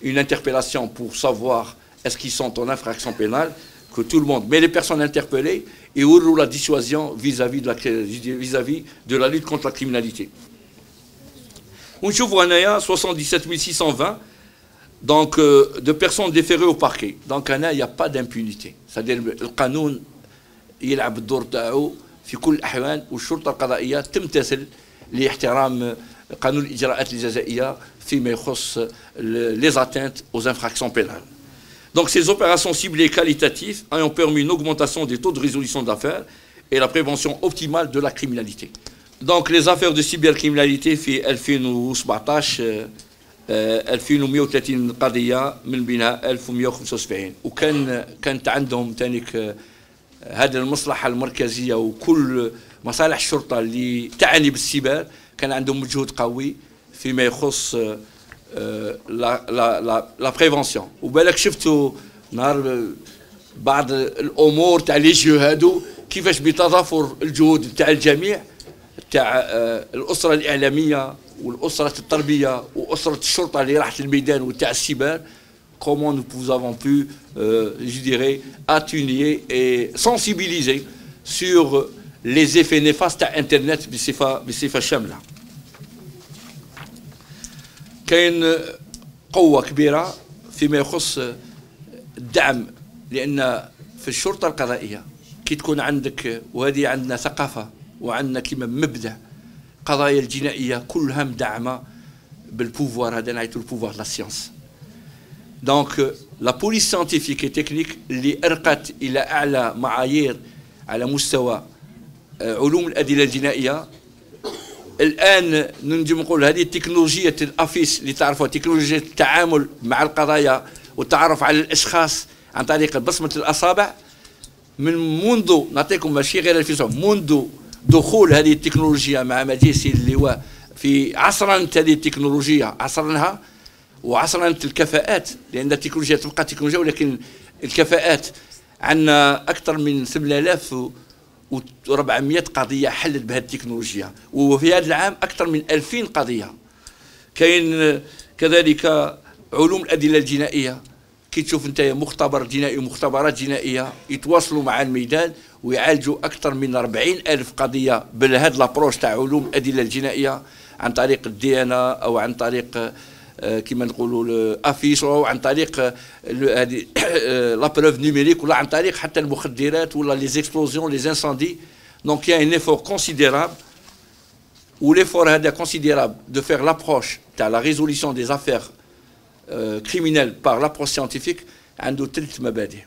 une interpellation pour savoir est-ce qu'ils sont en infraction pénale, que tout le monde, mais les personnes interpellées et où la dissuasion vis-à-vis de la lutte contre la criminalité. On voit 77 620 donc, de personnes déférées au parquet. Donc il n'y a pas d'impunité. C'est-à-dire le قانون يلعب الدور تاعو في كل الأحوال والشرطة القضائية تمتثل لاحترام قانون الإجراءات الجزائية فيما يخص les atteintes aux infractions pénales. Donc ces opérations ciblées qualitatives ont permis une augmentation des taux de résolution d'affaires et la prévention optimale de la criminalité. Donc les affaires de cybercriminalité في 2017 2130 قضية من بينها 1175 وكانت عندهم تانيك هذه المصلحة المركزية وكل مصالح الشرطة اللي تعني بالسيبر كان عندهم مجهود قوي فيما يخص لا بريفونسيون. وبالك شفتوا نهار بعض الامور تاع لي جو هادو كيفاش بتضافر الجهود تاع الجميع تاع الاسره الاعلاميه والاسره التربيه واسره الشرطه اللي راحت الميدان وتاع السبار. Comment nous avons pu, je dirais, atténuer et sensibiliser sur les effets néfastes à Internet بصفة شاملة. كاين قوة كبيرة فيما يخص الدعم، لأن في الشرطة القضائية كي تكون عندك، وهذه عندنا ثقافة وعندنا كما مبدأ، قضايا الجنائية كلها مدعمة بالبوفوار، هذا نعيطوا البوفوار لا سيونس. دونك لا بوليس سيانتيفيك تكنيك اللي أرقت إلى أعلى معايير على مستوى علوم الأدلة الجنائية. الآن ننجم نقول هذه التكنولوجيا الأفيس اللي تعرفوا، تكنولوجيا التعامل مع القضايا والتعرف على الأشخاص عن طريق بصمة الأصابع، منذ نعطيكم ماشي غير منذ دخول هذه التكنولوجيا مع مجلس اللواء في عصرنة هذه التكنولوجيا، عصرنها وعصرنة الكفاءات، لأن التكنولوجيا تبقى تكنولوجيا ولكن الكفاءات عندنا أكثر من 8400 قضية حلت بهذه التكنولوجيا، وفي هذا العام أكثر من 2000 قضية. كاين كذلك علوم الأدلة الجنائية، كي تشوف أنت مختبر جنائي ومختبرات جنائية يتواصلوا مع الميدان ويعالجوا أكثر من 40,000 قضية بهذا لابروش تاع علوم الأدلة الجنائية، عن طريق الديانة أو عن طريق كما نقولوا الافيش او عن طريق هذه لا بروف نيميريك ولا عن طريق حتى المخدرات ولا لي زيكسبلوزيون لي انساندي. دونك يا ان ايفور كونسيديرابل، وليفور هذا كونسيديرابل دو فير لابروش تاع لا ريزوليسيون دي افير كريمينال بار لابروش سيانتيفيك. عنده ثلاث مبادئ.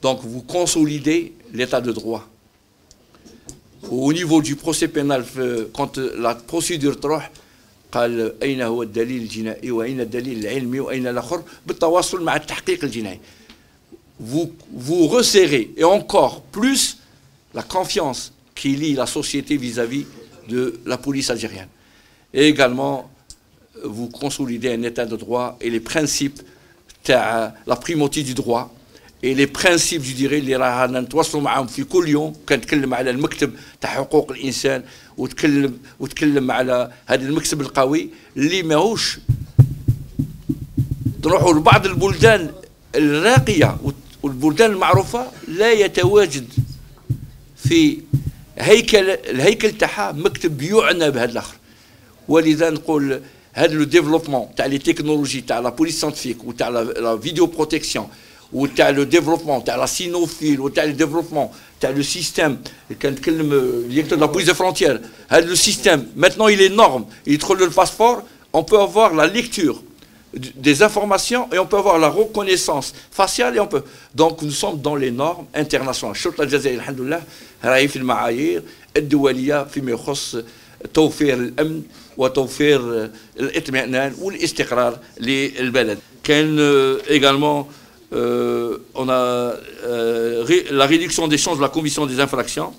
دونك vous consolidez l'état de droit. Au niveau du procès pénal, quand la procédure تروح، قال أين هو الدليل الجنائي وأين الدليل العلمي وأين الآخر، بالتواصل مع التحقيق الجنائي. Vous resserrez et encore plus la confiance qui lie la société vis-à-vis de la police algérienne. Et également, vous consolidez un état de droit et les principes de la primauté du droit et les principes, je dirais, اللي رانا نتواصلوا معهم في كل يوم. كنتكلم على المكتب تاع حقوق الإنسان وتكلم على هذا المكتب القوي اللي ماهوش تروحوا لبعض البلدان الراقية والبلدان المعروفة لا يتواجد في الهيكل تاعها مكتب يعنى بهذا الآخر. ولذا نقول هذا لو ديفلوبمون تاع لي تكنولوجي تاع لا بوليس سانتيفيك وتاع لا فيديو بروتيكسيون وتاع لو ديفلوبمون تاع لا سينوفيل وتاع لو ديفلوبمون تاع لو سيستيم اللي كنتكلم ديريكتور لا بوليس دو فرونتيير. هذا لو سيستيم maintenant il est norme، يدخل le passeport، on peut avoir la lecture des informations et on peut avoir la reconnaissance faciale et on peut. Donc nous sommes dans les normes internationales. الشرطة الجزائرية الحمد لله راهي في المعايير الدولية فيما يخص توفير الأمن وتوفير الاطمئنان والاستقرار للبلد. كان également on a la réduction des chances de la commission des infractions.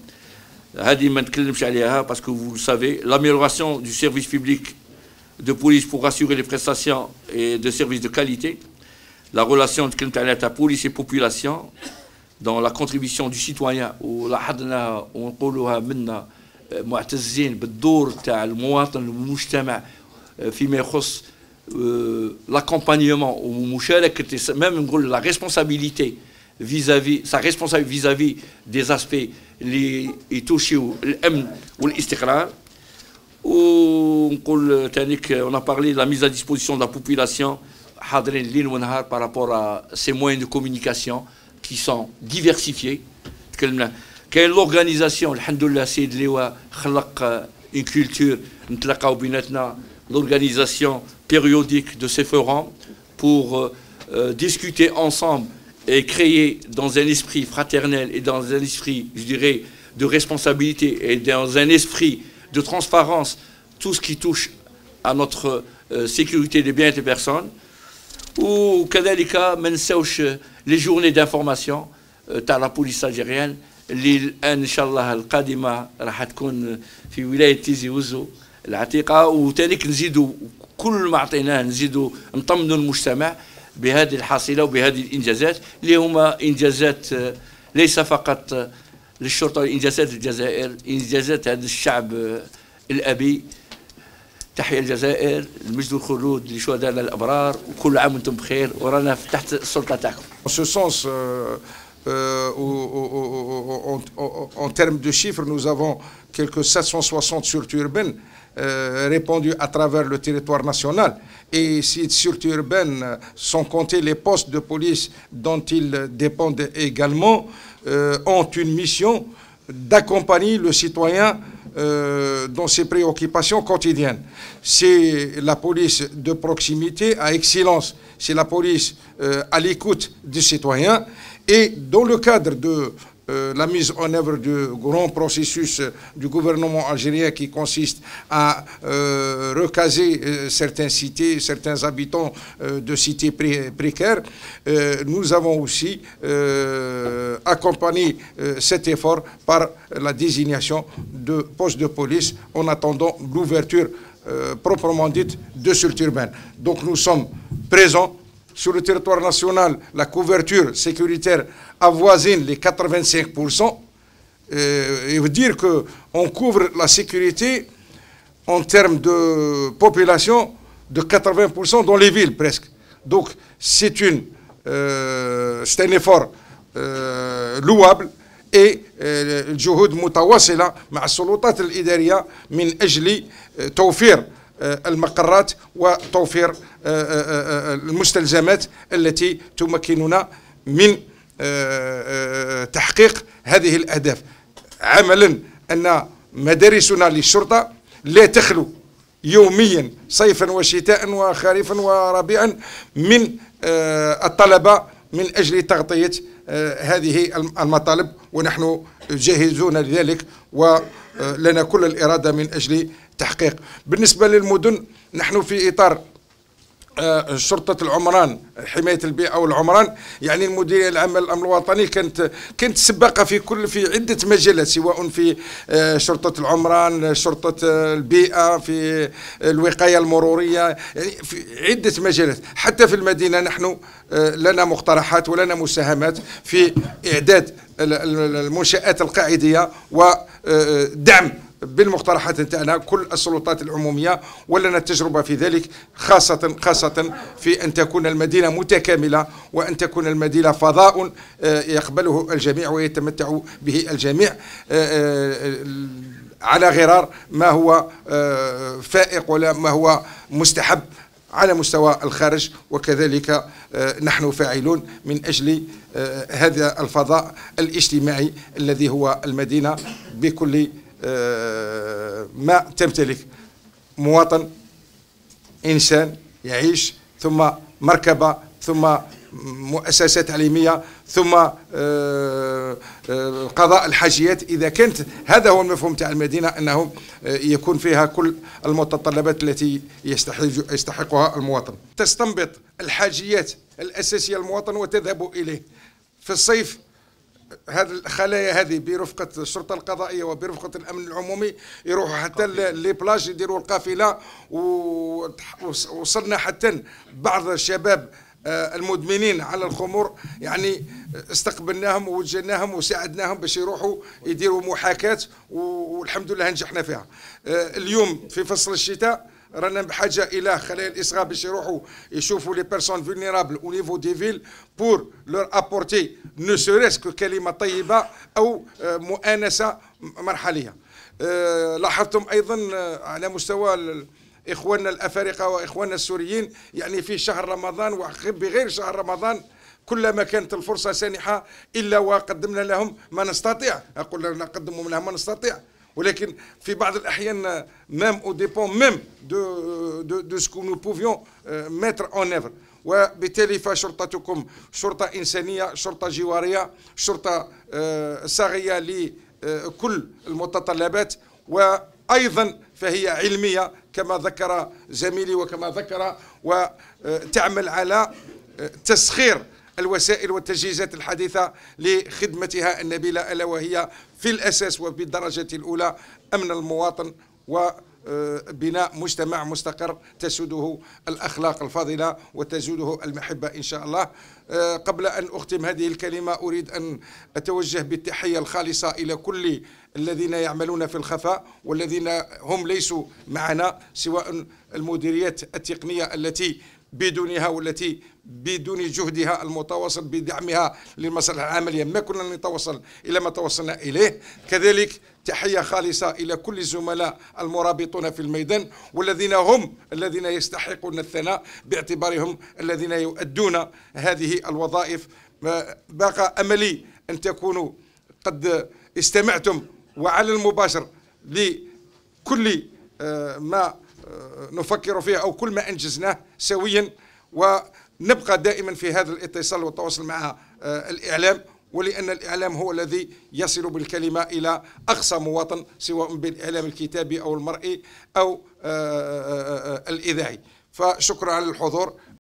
هذه ما نتكلمش عليها parce que vous le savez. L'amélioration du service public de police pour assurer les prestations et de services de qualité. La relation entre police et population dans la contribution du citoyen ولاحظنا ونقولوها منا معتزين بالدور تاع المواطن والمجتمع فيما يخص l'accompagnement ومشاركة même نقول la responsabilité vis-à-vis sa responsabilité vis-à-vis des aspects اللي يتوشيو الأمن والاستقرار. ونقول تانيك on a parlé de la mise à disposition de la population حاضرين ليل ونهار par rapport à ces moyens de communication qui sont diversifiés. تكلمنا كاين لورغانيزاسيون الحمد لله سيد اللواء خلق une culture نتلاقاو بيناتنا l'organisation périodique de ces forums pour discuter ensemble et créer dans un esprit fraternel et dans un esprit, je dirais, de responsabilité et dans un esprit de transparence tout ce qui touche à notre sécurité des biens et des personnes. Ou كذلك ما نساوش les journées d'information تاع la police algérienne اللي الآن إن شاء الله القادمة راح تكون في ولاية تيزي وزو العتيقة. وتانيك نزيدوا كل ما عطيناه نزيدوا نطمنوا المجتمع بهذه الحاصلة وبهذه الإنجازات اللي هما إنجازات ليس فقط للشرطة وإنجازات الجزائر، إنجازات هذا الشعب الأبي. تحيا الجزائر، المجد والخلود لشهدائنا الأبرار، وكل عام وأنتم بخير، ورانا تحت السلطة تاعكم. En ce sens, en termes de chiffres, nous avons quelques 760 sûretés urbaines répandues à travers le territoire national. Et ces sûretés urbaines, sans compter les postes de police dont ils dépendent également, ont une mission d'accompagner le citoyen dans ses préoccupations quotidiennes. C'est la police de proximité à excellence, c'est la police à l'écoute du citoyen. Et dans le cadre de la mise en œuvre du grand processus du gouvernement algérien qui consiste à recaser certaines cités, certains habitants de cités précaires, nous avons aussi accompagné cet effort par la désignation de postes de police en attendant l'ouverture proprement dite de sûreté urbaine. Donc nous sommes présents sur le territoire national. La couverture sécuritaire avoisine les 85%. Il veut dire qu'on couvre la sécurité en termes de population de 80% dans les villes presque. Donc c'est un effort louable. et الجهود متواصلة مع السلطات الإدارية من أجل توفير المقرات وتوفير المستلزمات التي تمكننا من تحقيق هذه الأهداف. عملا أن مدارسنا للشرطة لا تخلو يوميا صيفا وشتاء وخريفا وربيعا من الطلبة من أجل تغطية هذه المطالب، ونحن جاهزون لذلك ولنا كل الإرادة من أجل تحقيق. بالنسبة للمدن نحن في إطار شرطة العمران حماية البيئة والعمران، يعني المديرية العامة للأمن الوطني كانت سباقة في عدة مجالات، سواء في شرطة العمران، شرطة البيئة، في الوقاية المرورية، يعني في عدة مجالات. حتى في المدينة نحن لنا مقترحات ولنا مساهمات في إعداد المنشآت القاعدية ودعم بالمقترحات نتاعنا كل السلطات العمومية، ولنا التجربة في ذلك، خاصة في أن تكون المدينة متكاملة وأن تكون المدينة فضاء يقبله الجميع ويتمتع به الجميع على غرار ما هو فائق ولا ما هو مستحب على مستوى الخارج. وكذلك نحن فاعلون من أجل هذا الفضاء الاجتماعي الذي هو المدينة بكل ما تمتلك. مواطن، إنسان يعيش، ثم مركبة، ثم مؤسسات تعليمية، ثم قضاء الحاجيات. إذا كانت هذا هو المفهوم تاع المدينة، أنه يكون فيها كل المتطلبات التي يستحقها المواطن. تستنبط الحاجيات الأساسية للمواطن وتذهب إليه. في الصيف هذه الخلايا هذه برفقة الشرطة القضائية وبرفقة الأمن العمومي يروحوا حتى لي بلاج يديروا القافلة، ووصلنا حتى بعض الشباب المدمنين على الخمور، يعني استقبلناهم ووجهناهم وساعدناهم باش يروحوا يديروا محاكاة، والحمد لله نجحنا فيها. اليوم في فصل الشتاء رانا بحاجه الى خلايا الاصغاء باش يروحوا يشوفوا لي بيرسون فولنيرابل او نيفو دي فيل بور لور ابورتي نو سوريس كو كلمه طيبه او مؤانسه مرحليه. لاحظتم ايضا على مستوى اخواننا الافارقه واخواننا السوريين، يعني في شهر رمضان وبغير شهر رمضان كلما كانت الفرصه سانحه الا وقدمنا لهم ما نستطيع. اقول نقدم لهم ما نستطيع، ولكن في بعض الأحيان même au dépend même de ce que nous pouvions mettre en œuvre. وبالتالي فشرطتكم شرطة إنسانية، شرطة جوارية، شرطة صاغية لكل المتطلبات، وأيضا فهي علمية كما ذكر زميلي وكما ذكر، وتعمل على تسخير الوسائل والتجهيزات الحديثة لخدمتها النبيلة، ألا وهي في الأساس وبالدرجة الأولى أمن المواطن بناء مجتمع مستقر تسوده الأخلاق الفاضلة وتسوده المحبة إن شاء الله. قبل أن أختم هذه الكلمة أريد أن أتوجه بالتحية الخالصة إلى كل الذين يعملون في الخفاء والذين هم ليسوا معنا، سواء المديريات التقنية التي بدونها والتي بدون جهدها المتواصل بدعمها للمصالح العملية ما كنا نتوصل إلى ما توصلنا إليه. كذلك تحية خالصة إلى كل الزملاء المرابطون في الميدان والذين هم الذين يستحقون الثناء باعتبارهم الذين يؤدون هذه الوظائف. بقى أملي أن تكونوا قد استمعتم وعلى المباشر لكل ما نفكر فيه أو كل ما أنجزناه سويا، ونبقى دائما في هذا الاتصال والتواصل مع الإعلام، ولأن الإعلام هو الذي يصل بالكلمة إلى أقصى مواطن، سواء بالإعلام الكتابي أو المرئي أو الإذاعي. فشكرا على الحضور.